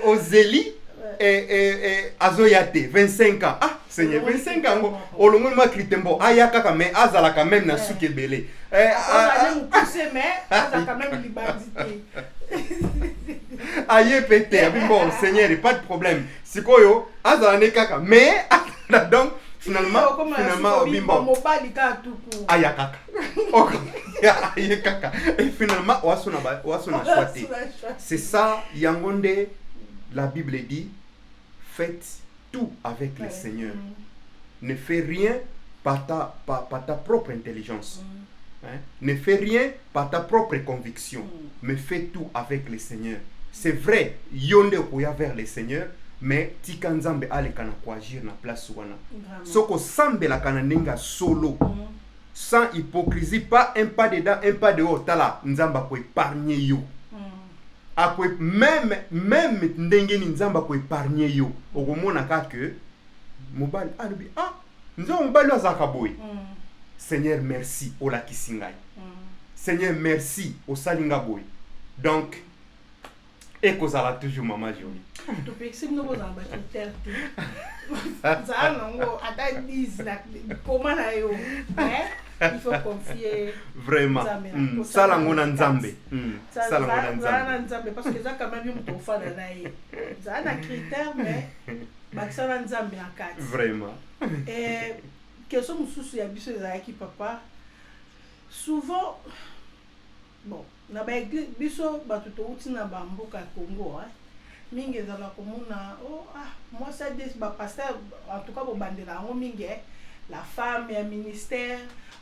aux Zéli et Azoyate 25 ans. Ah Seigneur 25 ans au long ma critembo ayaka ka mais azala quand même na sukebele. On pousser mais azala quand même libandité. Aye pété bon Seigneur pas de problème. Sikoyo azala ne kaka mais donc finalement bimbo mobali ka tuku ayakaka ayakaka et finalement wasona choisi. C'est ça yangonde la Bible dit faites tout avec le Seigneur. Ne fais rien par ta propre intelligence. Hein? Ne fais rien par ta propre conviction, mais fais tout avec le Seigneur. C'est vrai, yonde okoya vers le Seigneur, mais tika nzambe alekana ko agir na place wana. Soko sambe la kananenga solo. Sans hypocrisie, pas un pas dedans, un pas dehors. Tala nzamba ko épargner yo. Akwe même ndenge ni nzamba ko épargner yo. Okomona ka que mobali alubi nzo mobali azaka boy. Seigneur merci o la kisingai. Seigneur merci o salinga boy. Donc ekozala toujours maman jolie. Tu peux essayer de nous avoir un critère. Ça non, attends 10 là comment là yo. Il faut confier vraiment. Ça la ngona nzambe. Ça la ngona nzambe parce que ça quand même yo to fa na ye. Ça na critère mais ça na nzambe en 4. Vraiment. Et question mususu ya biso ezaki papa. Souvent bon na ba église biso bato touti na bamboka Congo mingi ezala komona moi ça dit ba pasteur en tout cas bo bandela ngo mingi la femme et ministère,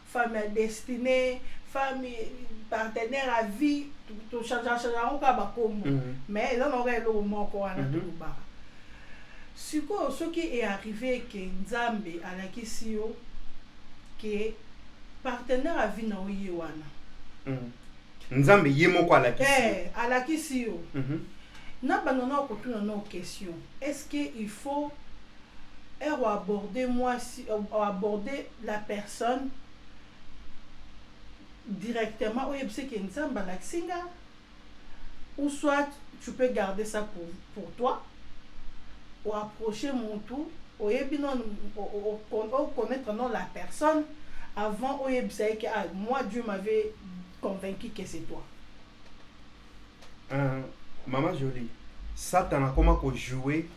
femme et destinée, femme et partenaire à vie, tout change au Kabakombo. Mais là, on aurait le moment qu'on a tout le bar. Ce qui est arrivé, que Nzambe à la Kisio, que partenaire à vie na Oyewana. Nzambe yemo kwa la Kisio. À la Kisio. N'a pas nos questions. Est-ce qu'il faut aborder la personne directement ou soit tu peux garder ça pour toi ou approcher mon tour ou connaître non la personne avant que moi Dieu m'avait convaincu que c'est toi. Maman Jolie, Satan a comment jouer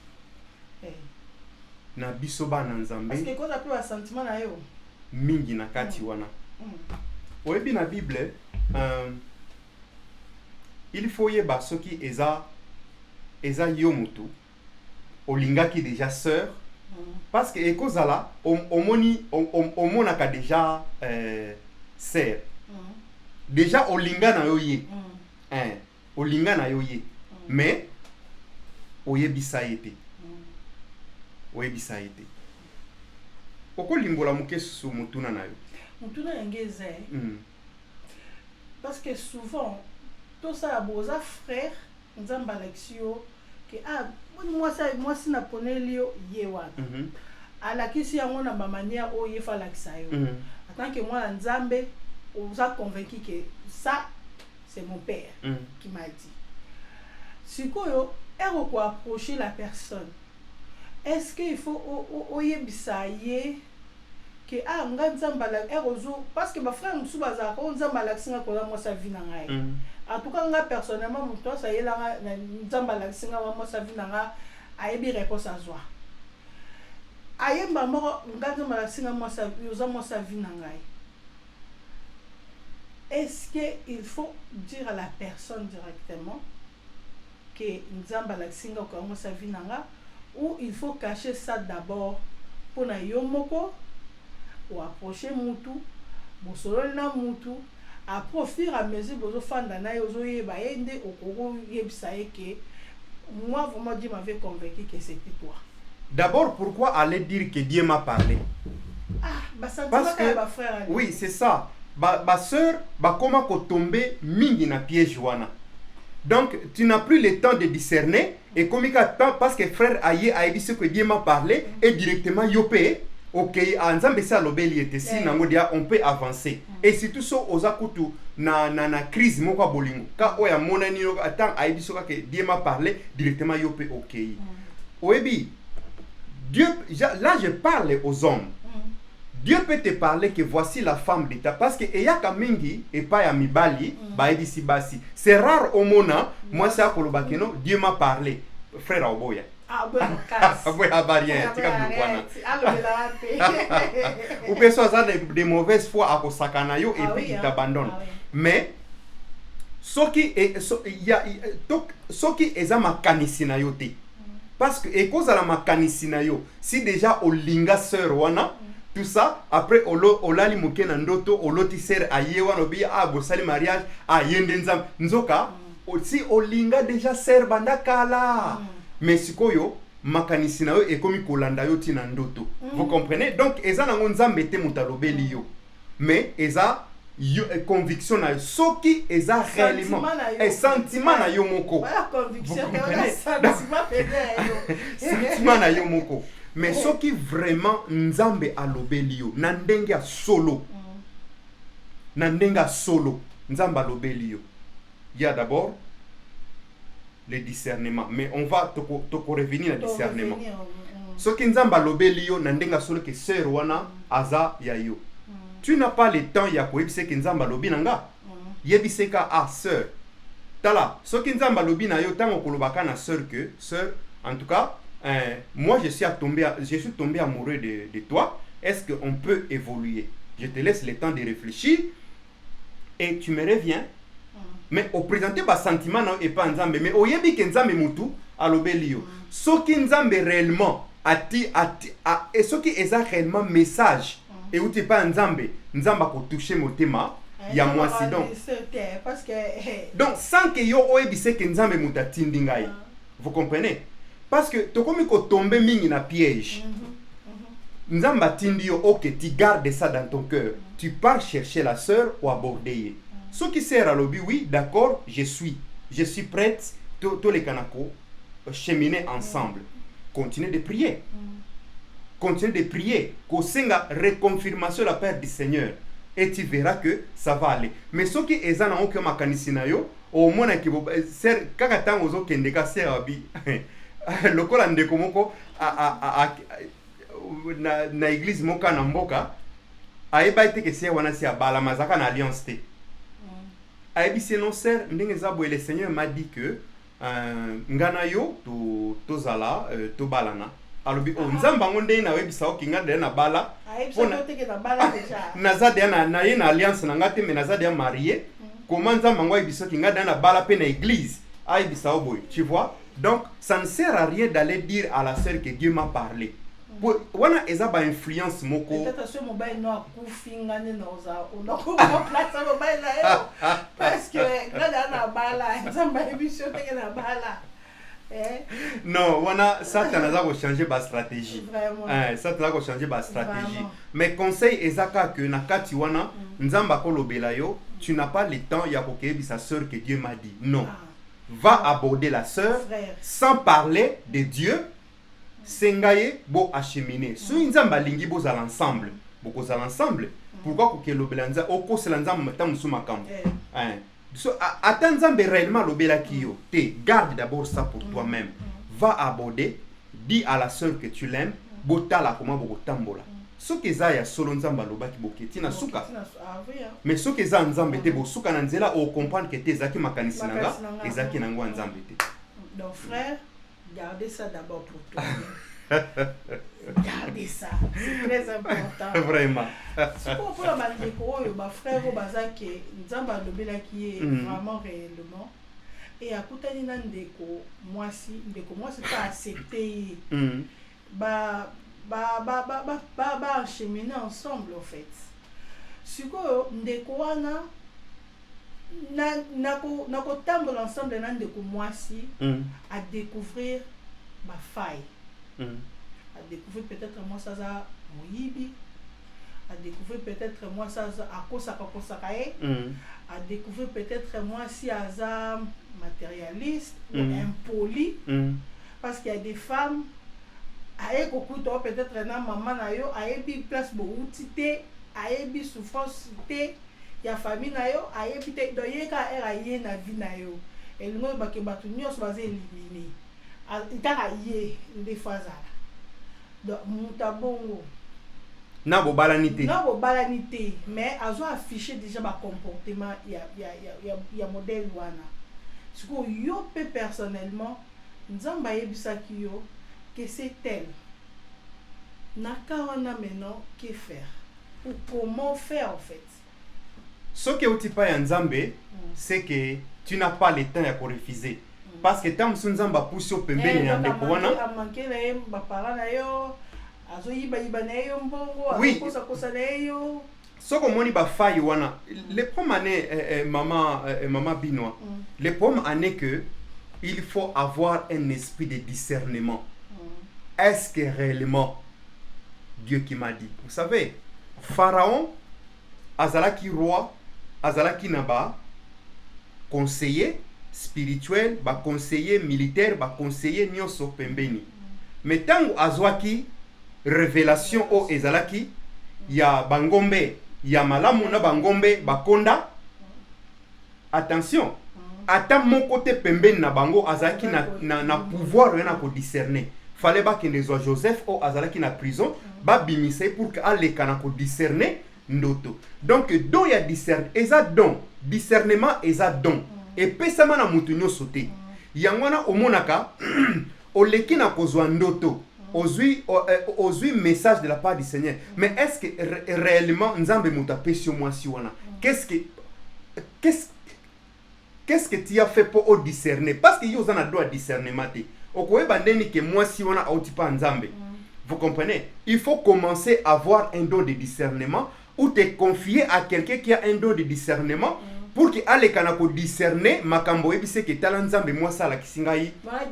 na biso bana Nzambe parce que quand tu as un sentiment na yo mingi na kati wana oyebi na Bible il faut yeba soki eza yo mutu olingaki déjà sœur parce que ekozala omonaka déjà sœur déjà olinga na yo ye olinga na yo ye mais oyebisa yete oyebisa ete okolimbola mukesu mutuna nayo mutuna yangeze parce que souvent tout ça boza frère nzamba lexio que moi si na ponelio yewa ala kisi yango na ba manière o yefa laksayo en tant que moi nzambe oza convaincu que ça c'est mon père qui m'a dit sikoyo ero ko approcher la personne. Est-ce qu'il faut oyebisaye que nzamba la erozo parce que ma frère musubaza ko nzamba la singa ko la moi sa vie na ngai en tout cas nga personnellement muto ça yela nzamba la singa moi sa vie na nga ayebi réponse à soi ayemba mo nzamba la singa moi sa vie na ngai. Est-ce que il faut dire à la personne directement que nzamba la singa ko moi sa vie na nga ou il faut cacher ça d'abord pour na yomoko ou approcher mutu bosolo na mutu après au fur et à mesure bozo fanda na yozo yeba ende okoko yebisa que moi vraiment Dieu m'avait convaincu que c'était toi. D'abord pourquoi aller dire que Dieu m'a parlé? Parce que frère, oui c'est ça ba sœur ba comment ko tomber mingi na piège wana. Donc, tu n'as plus le temps de discerner. Et comme il y a temps, parce que frère Aye a dit ce que Dieu m'a parlé, et directement, yopé, ok, ensemble, ça, l'obéli était si, on peut avancer. Et c'est tout ça, aux akutu, na crise, moka bolingo. Quand on a mon ani, attends, a dit ce que Dieu m'a parlé, directement, yopé, ok. Oebi, Dieu, là, je parle aux hommes. Dieu peut te parler que voici la femme d'État. Parce que Eyaka Mingi et pas ya Mibali, Baïdisi Basi. C'est rare au Mona, moi c'est à Kolobakeno, Dieu m'a parlé. Frère Oboya. Ah, bon, casse. Ah, barrière, tu ou peut ça de mauvaises fois à Kosakanayo et puis il t'abandonne. Mais, ce qui est à ma canisinayote. Parce que, et cause à la makanisinayo, si déjà au linga sœur wana, tout ça, après, olali moke na ndoto, oloti ser ayewa nobi, bosali mariage, yendenzam. Nzoka, si olinga déjà ser bandakala. Mais sikoyo, makanisina yo e komi kolanda yo tina ndoto. Vous comprenez? Donc, eza na nzambe te mutalobeli yo. Mais, eza, conviction na yo. Soki, eza réellement. Et sentiment na yo moko. Voilà, conviction, sentiment na yo moko. Mais ce qui vraiment nzambe alobeli yo nandenga solo nzambe alobeli yo il y a d'abord le discernement mais on va te revenir au discernement ce qui nzambe alobeli yo nandenga solo que sœur wana aza ya yo tu n'as pas le temps ya ko yebise que nzambe alobi nanga yebise ka sœur tala ce qui nzambe alobi na yo tango kolobaka na sœur que sœur en tout cas moi je suis tombé amoureux de toi. Est-ce qu'on peut évoluer? Je te laisse le temps de réfléchir et tu me reviens. mais au présenter ba sentiment na et pas nzambe mais oyebi ke nzambe mutu alobeli yo soki nzambe réellement et soki eza réellement message et uti pas nzambe ko toucher motema ya mwasi donc sans que yo oyebise ke nzambe mutu atindi ngai vous comprenez parce que tokomi ko tomber mingi na piège nzambe atindi yo ok tu gardes ça dans ton cœur tu pars chercher la sœur ou aborder ye ce qui sert à l'obi oui d'accord je suis prête tous les kanako cheminer ensemble continuez de prier kosenga reconfirmation la part du Seigneur et tu verras que ça va aller mais ce qui est na oke makanisi na yo au moins ki ser kaka tango zo kende ka ser abi lokola ndeko moko na église moka na mboka ayeba ite ke ser wana si abala mazaka na alliance te ayebi c'est non ser ndenge za boye le Seigneur m'a dit que ngana yo tozala tobalana alobi nzamba ngonde na webisa okinga de na bala pona teke na bala déjà nazade na ye na alliance na ngate mais nazade marié comment nzamba ngwa webisa okinga de na bala pe na église ayebisa oboy tu vois donc ça ne sert à rien d'aller dire à la sœur que Dieu m'a parlé wana eza ba influence moko peut-être ce mobile no akufinga ne noza onako place mobile na yo parce que là na bala nzamba émission teke na bala. Non, wana ça t'as n'a changer ba stratégie. Vraiment. Ça t'as changer ba stratégie. Mais conseil ezaka que na kati wana nzamba ko lobela yo, tu n'as pas le temps ya kokebi sa sœur que Dieu m'a dit. Non. Va aborder la sœur sans parler de Dieu. Sengaye bo acheminer. Si nzamba lingi bo za l'ensemble. Boko za l'ensemble. Pourquoi ko ke lobela nza oko se nzamba tamusu makambo. So, attends nzambe réellement lobela kiyo. Garde d'abord ça pour toi-même. Va aborder, dis à la sœur que tu l'aimes, botala comment botambola. So que za ya solo nzamba lobaki boketi na suka. Mais so que za nzambe te bo suka na nzela o comprendre que te zaki makanisi nanga, ezaki nango nzambe te. Donc frère, gardez ça d'abord pour toi. Gardez ça, c'est très important. Vraiment. Si on peut la bandeko yo ba frère o bazaki nzamba lobela ki vraiment réellement et akutani na ndeko mwasi pas accepté ba cheminer ensemble en fait. Siko ndeko wana na ko tambola ensemble na ndeko mwasi à découvrir ma faille. À découvrir peut-être moi ça za moyibi, à découvrir peut-être moi ça à à découvrir peut-être moi si aza matérialiste ou impoli parce qu'il y a des femmes aye kokuto peut-être na maman na yo ayebi place bouti te ayebi souffrance te ya famille na yo ayebi te doyeka era ye na vie na yo et le monde ba ke batu nyos ba éliminer itaka ye des fois ça donc mutabongo na bo balanité mais azo afficher déjà ba comportement ya modèle wana siko yo pe personnellement nzamba yebisa kiyo que c'est elle naka wana maintenant que faire ou comment faire en fait ce que uti pa ya nzambe c'est que tu n'as pas le temps ya ko refuser parce que tam sunzamba pousse au pembeni ya ndeko wana amanke na ye ba parents na yo azo yiba na yo mbongo akosa kosa na yo soko moni ba faille wana le première année maman Binois le première année que il faut avoir un esprit de discernement. Est-ce que réellement Dieu qui m'a dit? Vous savez, Pharaon azalaki roi, azalaki naba conseiller spirituel, ba conseiller militaire, ba conseiller nyonso pembeni. Mais tango azwaki révélation o ezalaki ya bangombe, ya malamu na bangombe bakonda. Attention, ata mon côté pembeni na bango azalaki na pouvoir na ko discerner. Fallait pas que les Joseph o azalaki na prison ba bimise pour que aleka na ko discerner ndoto. Donc don ya discerner, eza don, discernement eza don. Et pesama na mutu nyo sote. Yangwana omonaka oleki na kozwa ndoto. Ozui message de la part du Seigneur. Mais est-ce que réellement nzambe muta pesio mwasi wana? qu'est-ce que tu as fait pour discerner? Parce que yo a droit à discernement. Okoyeba ndeni que moi si on a autipa nzambe. Vous comprenez? Il faut commencer à avoir un don de discernement ou te confier à quelqu'un qui a un don de discernement pour que ale kana ko discerner makambo ebise ke tala nzambe moi ça la kisingai. Voilà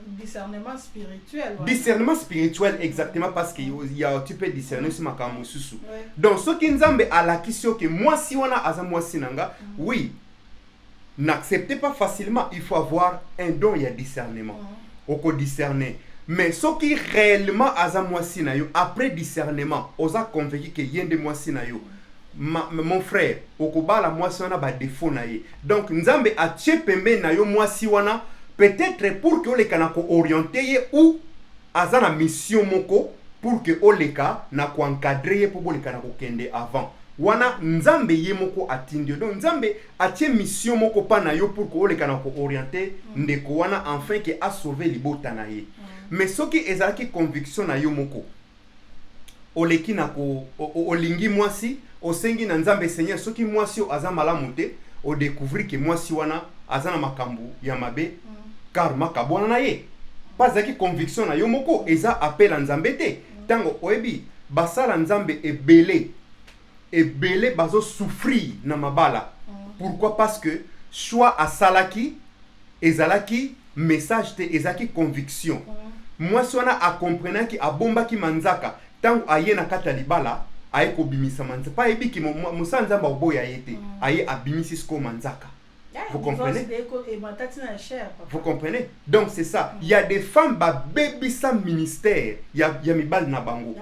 discernement spirituel. Voilà. Discernement spirituel exactement parce que y a tu peux discerner sur makambo susu. Donc ce qui nzambe a la question que moi si on a aza moi sinanga, oui. N'acceptez pas facilement, il faut avoir un don et un discernement. Oko discerner. Mais ce qui réellement aza moi sinayo après discernement, osa convaincu que yende moi sinayo. Mon frère, okobala moi si wana ba défaut na ye. Donc nzambe a tche pembe na yo moi si wana peut-être pour que ole kana ko orienter ye ou aza na mission moko pour que ole ka na ko encadrer pour ole kana ko kende avant. Wana nzambe ye moko atindio. Donc nzambe a tche mission moko pa na yo pour que ole kana ko orienter ndeko wana enfin que a sauver libota na ye. Mais ce qui est la conviction na yo moko oleki na ko olingi mwasi osengi na nzambe Seigneur soki mwasi aza malamu te o découvrir que mwasi wana aza na makambu ya mabe car makabwana na ye pas aki conviction na yo moko eza appel nzambe te tango oyebi basala nzambe ebele bazo souffrir na mabala. Pourquoi? Parce que choix asalaki ezalaki message te ezaki conviction. Mwasi wana a comprendre ki abomba ki manzaka tango aye na kata libala aye ko bimisa manzaka pa ebi ki musanza ba oboya yete aye abimisi sko manzaka. Vous comprenez? Vous comprenez? Donc c'est ça. Il y a des femmes ba baby sans ministère. Il y a mibal na bango.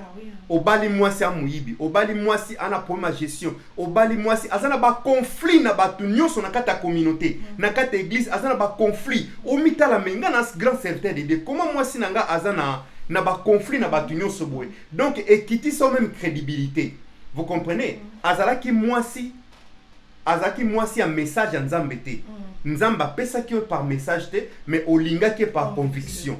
Obali mwasi amuyibi, obali mwasi ana problème gestion, obali mwasi azana ba conflit na batu nyonso na kata communauté, na kata église azana ba conflit. Omita la menga na grand certain de comment mwasi nanga azana na ba conflit na batu nyonso boy. Donc ekiti so même crédibilité. Vous comprenez? Azalaki mwasi un message à Nzambe te. Nzamba pesa ki par message te, mais olinga ki par conviction.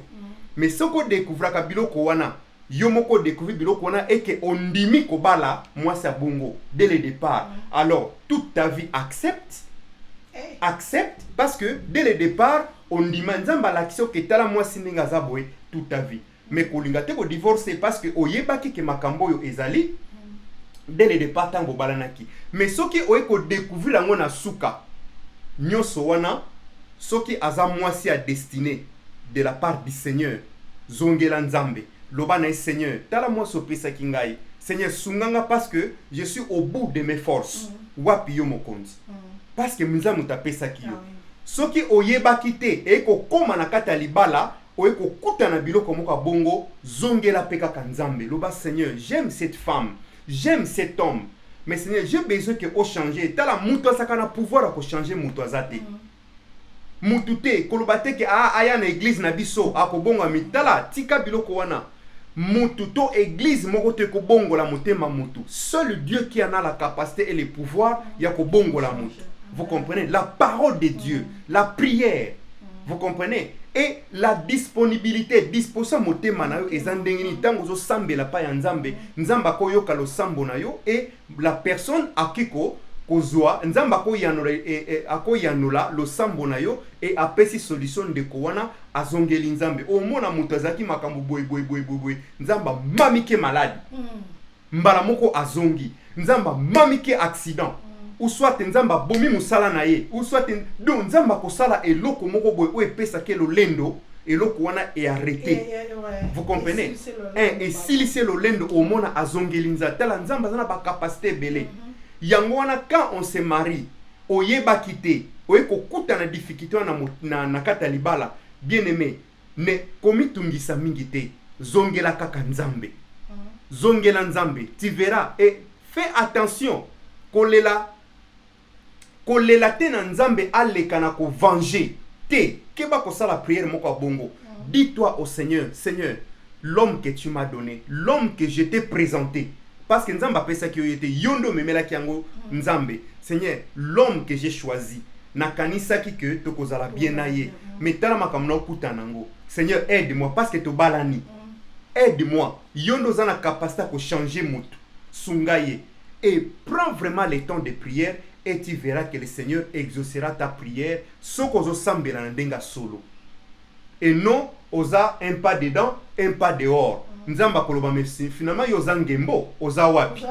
Mais ce qu'on découvre ka biloko wana, yo moko découvrir biloko wana et que ondimi ko bala moi c'est bongo dès le départ. Alors toute ta vie accepte parce que dès le départ on dit Nzamba l'action que tala moi sininga za boy toute ta vie. Mais ko linga te ko divorcer parce que oyebaki ke makambo yo ezali dès le départ tango balanaki. Mais ce qui oye ko découvrir lango na suka nyoso wana soki aza mwasi a destiné de la part du Seigneur zongela nzambe loba na Seigneur tala moi sopesa kingai Seigneur sunganga parce que je suis au bout de mes forces wapi yo mokonzi parce que nzamu tapesa kiyo soki oyeba kite e ko koma na kata libala oye ko kuta na biloko moko bongo zongela peka kanzambe loba Seigneur j'aime cette femme, j'aime cet homme. Mais Seigneur, j'ai besoin que au changer. T'as la mouton ça kana pouvoir à changer mouton zate. Moutouté, kolobate que aya na église na biso akobonga mitala tika biloko wana. Moutouto église moko te ko bongo la motema mutu. Seul Dieu qui en a la capacité et le pouvoir ya ko bongo la mutu. Vous comprenez? La parole de Dieu, la prière. Vous comprenez? Et la disponibilité, disposition motema na yo ezandengini tango zo sambela pa ya nzambe, nzamba ko yoka lo sambo na yo et la personne akiko kozwa nzamba ko yanola ako yanola lo sambo na yo et apesi solution de ko wana azongeli nzambe. O mona mutu azaki makambo boy nzamba mamike malade. Mbala moko azongi, nzamba mamike accident. Ou soit nzamba bomi musala na ye, ou soit donc nzamba ko sala eloko moko boy ou epesa ke lo lendo eloko wana est arrêté. Vous comprenez? Et si c'est le lendo au mona azongeli nzatala nzamba zana ba capacité belé. Yango wana quand on se marie, oyeba kité, oye ko kuta na difficulté na kata libala, bien aimé, ne komitungisa mingi te, zongela kaka nzambe. Zongela nzambe, tu verras et fais attention kolela te na nzambe aleka na ko venger te keba ko sala prière moko bongo. Dis-toi au Seigneur, Seigneur, l'homme que tu m'as donné, l'homme que je t'ai présenté, parce que nzamba pesa ki yoyete yondo memela kiango nzambe. Seigneur, l'homme que j'ai choisi na kanisa ki que to kozala bien naye mais tala makamna okuta nango. Seigneur, aide-moi parce que to balani. Aide-moi. Yondo zana capacité ko changer mutu sungaye. Et prends vraiment le temps de prière et tu verras que le Seigneur exaucera ta prière soko ozosambela na ndenga solo et non oza un pas dedans un pas dehors. Nzamba koloba merci finalement yoza ngembo oza wapi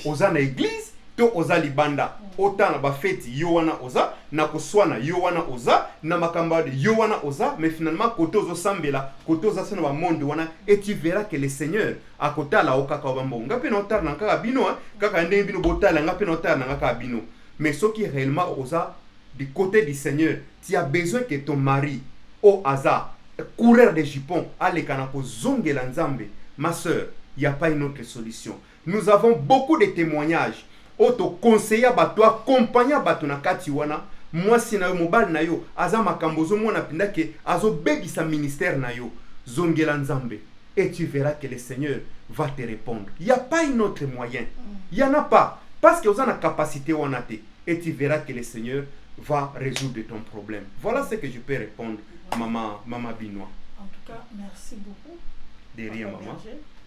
oza na église to oza libanda ota na bafeti yo wana oza na koswana yo wana oza na makambade yo wana oza mais finalement koto ozosambela koto oza sena ba monde wana et tu verras que le Seigneur akotala okaka bambo ngape na otala na kaka bino kaka ndenge bino botala ngape na otala na kaka bino mais ce qui réellement oza du côté du Seigneur tu as besoin que ton mari au hasard coureur de jupons alekana ko zongela nzambe. Ma sœur, il n'y a pas une autre solution. Nous avons beaucoup de témoignages. Auto conseiller bato accompagner bato na kati wana moi si na yo mobile na yo aza makambozo mona pinda ke azo begi sa ministère na yo zongela nzambe et tu verras que le Seigneur va te répondre. Il n'y a pas un autre moyen. Il y en a pas parce que vous avez la capacité wana te et tu verras que le Seigneur va résoudre ton problème. Voilà ce que je peux répondre maman Binois. En tout cas, merci beaucoup. De rien maman.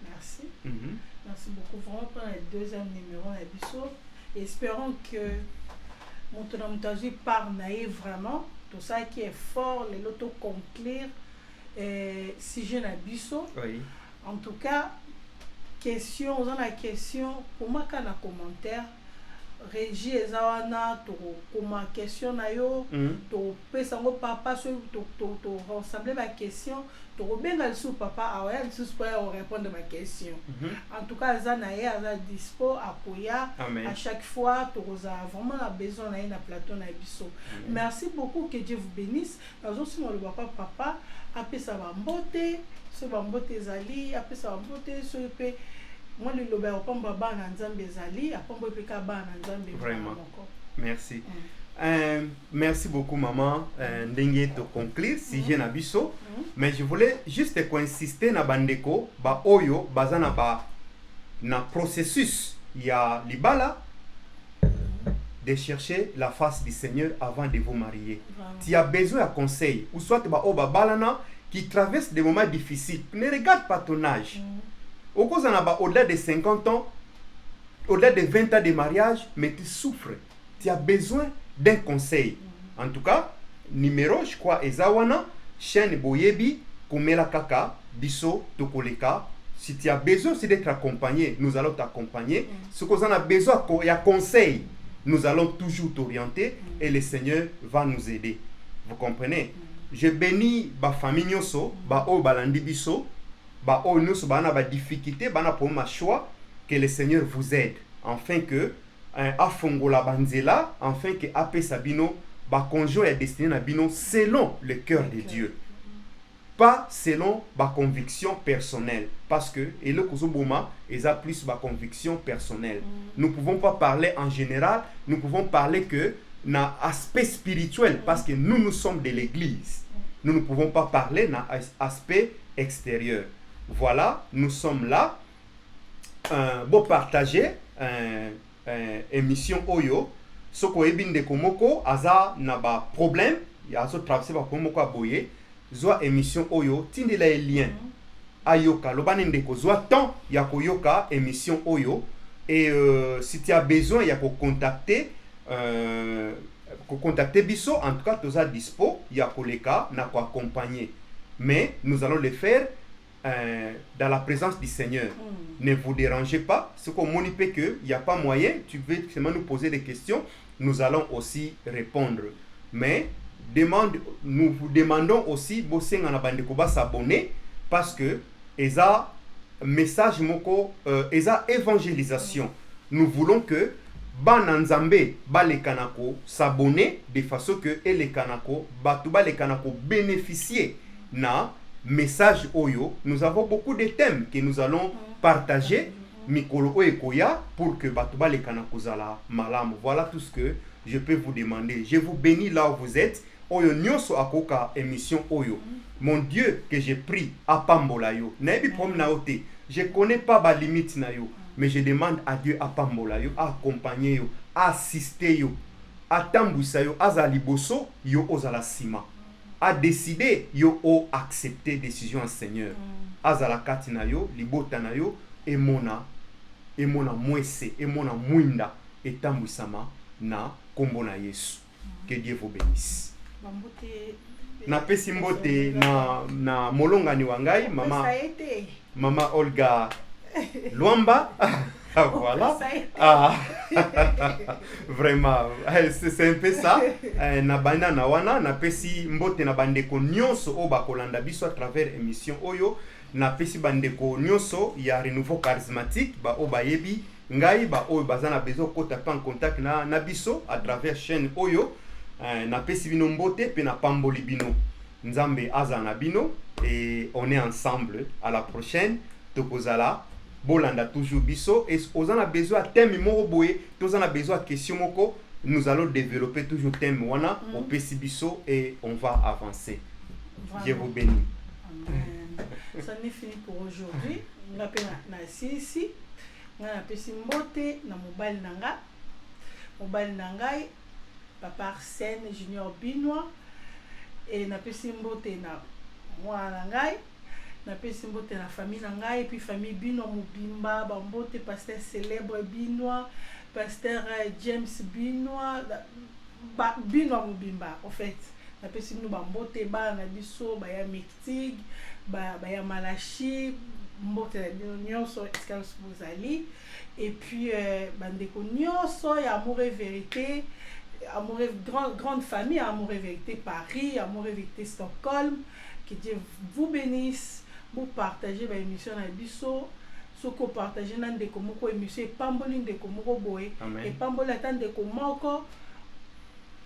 Merci. Merci beaucoup. Vraiment pour le deuxième numéro à Bisso. Espérons que mon tonamutaji par naïf vraiment. Tout ça qui est fort, les lotos conclure. Si je n'ai Bisso. Oui. En tout cas, question, on a la question. Pour moi, quand on a commentaire, Régie Ezawana, comme question na yo, to pesango papa so to ressembler ma question, to benga sou papa awaya sou pour répondre à ma question. En tout cas, Zanae a dispo apoya à chaque fois to vraiment la besoin na plateau na biso. Merci beaucoup, que Dieu vous bénisse. Nous aussi le papa après ça va mbote, so va mbote zali, après ça va mbote so pe moi le lobe opamba bana nzambe zali apombo peka bana nzambe vraiment merci. Merci beaucoup maman ndenge to conclure si je na biso mais je voulais juste insister na bandeko ba oyo bazana ba na processus ya libala de chercher la face du Seigneur avant de vous marier. Tu as besoin de conseils ou soit ba o ba balana qui traverse des moments difficiles. Ne regarde pas ton âge. Au-delà de 50 ans, au-delà de 20 ans de mariage, mais tu souffres. Tu as besoin d'un conseil. En tout cas, numéro, je crois, Ezawana, chaîne Boyebi, Kumela Kaka, Biso, Tokoleka. Si tu as besoin aussi d'être accompagné, nous allons t'accompagner. Ce qu'on a besoin, il y a conseil. Nous allons toujours t'orienter et le Seigneur va nous aider. Vous comprenez? Je bénis ma famille Nyoso, ba o balandi biso. Ba o nous bana ba difficulté bana pour ma choix que le Seigneur vous aide afin que afongola banzela afin que apé sabino ba conjoint est destiné na bino selon le cœur de Dieu, pas selon ba conviction personnelle, parce que et le kozoboma eza plus ba conviction personnelle. Nous pouvons pas parler en général, nous pouvons parler que na aspect spirituel parce que nous sommes de l'église. Nous ne pouvons pas parler na aspect extérieur. Voilà, nous sommes là. Bon partager émission Oyo. Soko ebinde komoko aza na ba problème. Ya so traverser ba komoko aboye. Zoa émission Oyo tindela lien. Ayoka lobane ndeko zoa temps ya koyoka émission Oyo et si tu as besoin ya ko contacter biso en tout cas toza dispo ya koleka na ko accompagner. Mais nous allons le faire dans la présence du Seigneur. Ne vous dérangez pas. Ce qu'on montre que il n'y a pas moyen, tu veux seulement nous poser des questions, nous allons aussi répondre. Mais nous vous demandons aussi de s'abonner parce que eza message moko eza évangélisation. Nous voulons que Bananzambe balekanako s'abonner de façon que les kanako batuba les kanako bénéficier na message Oyo. Nous avons beaucoup de thèmes que nous allons partager mikolo oekoya pour que batuba les kanako zala malam. Voilà tout ce que je peux vous demander. Je vous bénis là où vous êtes. Oyo nyonso akoka émission Oyo. Mon Dieu que j'ai pris à pambola yo. Naebi prom na ote. Je connais pas ba limite na yo. Mais je demande à Dieu à pambola yo, à accompagner yo, à assister yo, à tambousa yo, à zaliboso yo ozala sima, à décider yo o accepter décision en Seigneur, à zalakati na yo, libota na yo, et mona mwese, et mona mwinda, et tambusama na kombo na Yesu. Que Dieu vous bénisse. Bambote Napesi mbote na molongani wangai mama Olga Luamba. Voilà. Vraiment, c'est un peu ça. Na banda na wana napesi mbote na bandeko nyonso o bakolanda biso à travers émission oyo. Napesi bandeko nyonso ya renouveau charismatique ba o bayebi ngai ba o bazana bezo kota pa en contact na biso à travers chaîne oyo. Napesi bino mbote pe na pamboli bino. Nzambe azana bino et on est ensemble. À la prochaine. Tokozala bolanda toujours biso et on a besoin de thème moko boye, on a besoin de question moko, nous allons développer toujours thème wana au PC biso et on va avancer. Voilà. Je vous bénis. Ça n'est fini pour aujourd'hui. On a na ici. On a pesi mbote na mobile nanga. Mobile nangai papa Arsène Junior Binois et na pesi mbote na moi nangai. Na pesi mbote na famille nangai et puis famille Binois Mubimba bambote pasteur célèbre Binois pasteur James Binois Binois Mubimba en fait na pesi nous bambote ba na biso ba ya Mektig ba ya Malachi mbote na bino nyonso escalus bozali et puis bandeko nyonso ya Amour et Vérité Amour et grande famille Amour et Vérité Paris Amour et Vérité Stockholm. Que Dieu vous bénisse. Vous partagez l'émission à Bisso, ce que vous partagez dans des comoko émission et pambolin de komoko boé et pambolin de komoko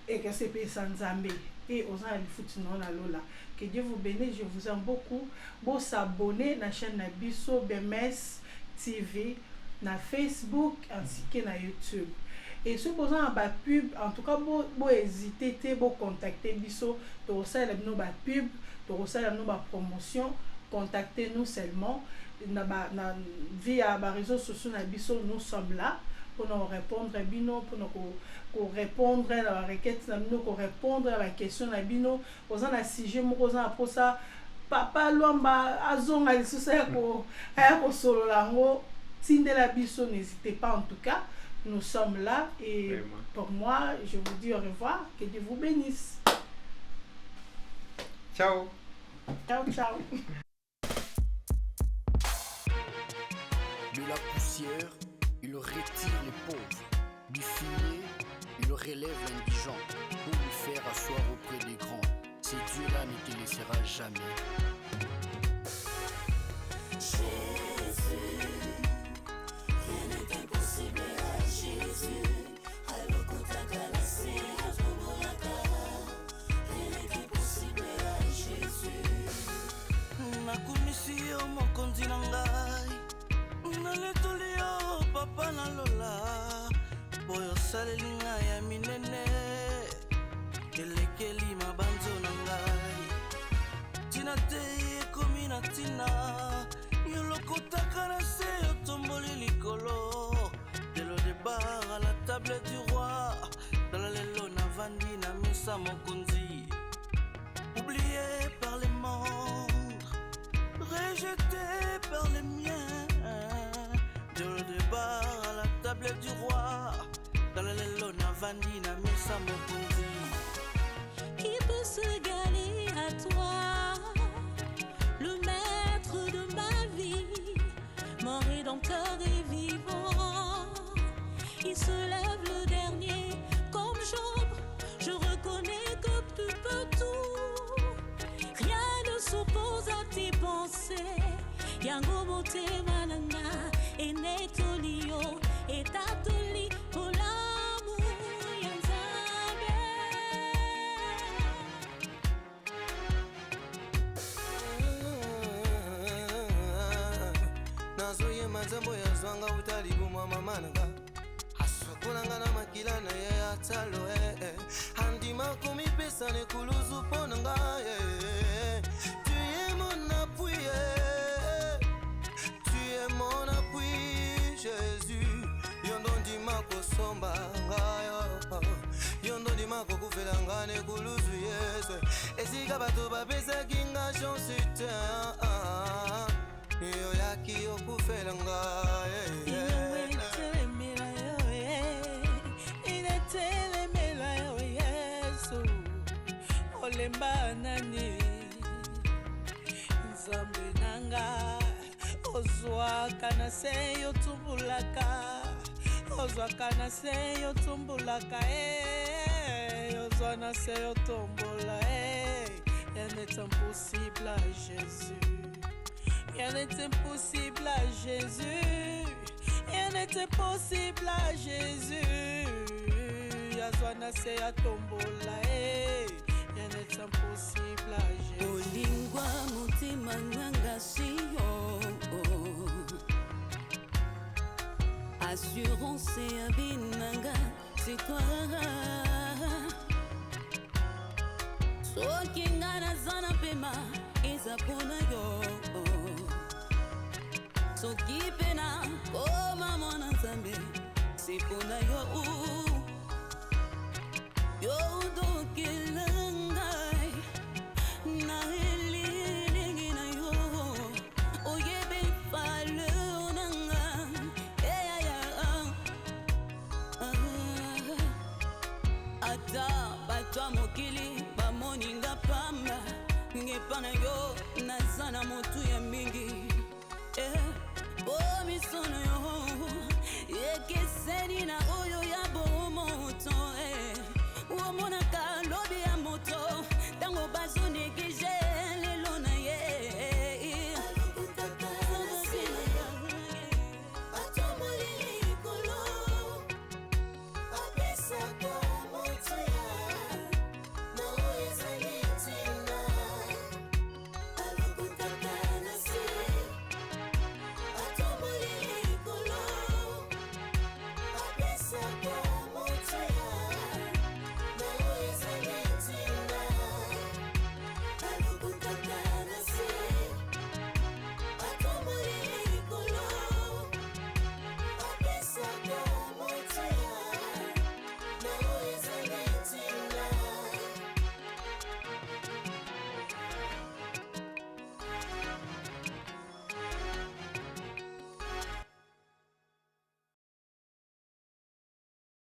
et que c'est pas sans Zambé et aux gens foot non la lola. Que Dieu vous bénisse, je vous aime beaucoup. Vous s'abonner à la chaîne na Bisso BMS TV na Facebook ainsi que na YouTube. Et ce posant en bas pub, en tout cas, vous hésitez, vous contacter Bisso, vous recevez nos bas pub, vous recevez nos bas promotion. Contactez-nous seulement via les réseaux sociaux. Nous sommes là pour nous répondre pour nous répondre à la requête, pour répondre à la question. Aux gens à sujet, aux gens pour ça, papa Luamba, azon à l'issue pour solo lango, tinde la biso, n'hésitez pas en tout cas. Nous sommes là et vraiment. Pour moi, je vous dis au revoir, que Dieu vous bénisse. Ciao. Ciao, ciao. De la poussière, il retire les pauvres. Du fumier, il relève l'indigent pour le faire asseoir auprès des grands. C'est Dieu-là ne te laissera jamais. Jésus, rien n'est impossible à Jésus. Alors ta galaxie, rien n'est impossible à Jésus. Nakumisi yo mokonzi na ngai. Naletoli yo papa na lola boyo saleli ngai ya minene elekeli mabanzo na ngai tina te ekomi na tina yo lokotaka na se yo tomboli likolo lelo debar à la table du roi tala lelo navandi na misa mokonzi oublié par les membres rejeté par les miens. De le débat à la table du roi, dans le lona vandina mesa mokundi. Qui peut se galer à toi, le maître de ma vie, mon rédempteur est vivant. Il se lève le dernier comme Job. Je reconnais que tu peux tout. Rien ne s'oppose à tes pensées. Yango motema nanga enetolio etatoli olamu ya Nzambe. Nazoye mazambo ya zwanga utalibu mwa mama nanga asokolanga na makila na ye atalo handi makomi pesa ne kuluzu ponanga tu es mon appui. Mon appui, Jésus. Yondo di mako somba ngayo. Yondo di mako kufela ngane kuluzu Yesu. Esika bato babeza kinga chance te. Yo yaki yo kufela ngayo. Il est tellement yemba nani nzambe nanga ozwaka na se yo tumbulaka ozwaka na se yo tumbulaka ozwa na se yo tombola rien n'est impossible à Jésus, rien n'est impossible à Jésus, rien n'est impossible à Jésus. Yazwa na se ya tombola rien n'est impossible à Jésus. Olingwa mutima nanga siyo assurance ya binanga c'est toi. Soki nga nazana pema eza pona yo soki pena koma mwana nzambe c'est pona yo yo dokela ngai na elingi na yo oyebe valeur nanga ata batwa mokili bamoninga pamba ngepana yo nazana motu ya mingi misono yo ekeseni na oyo ya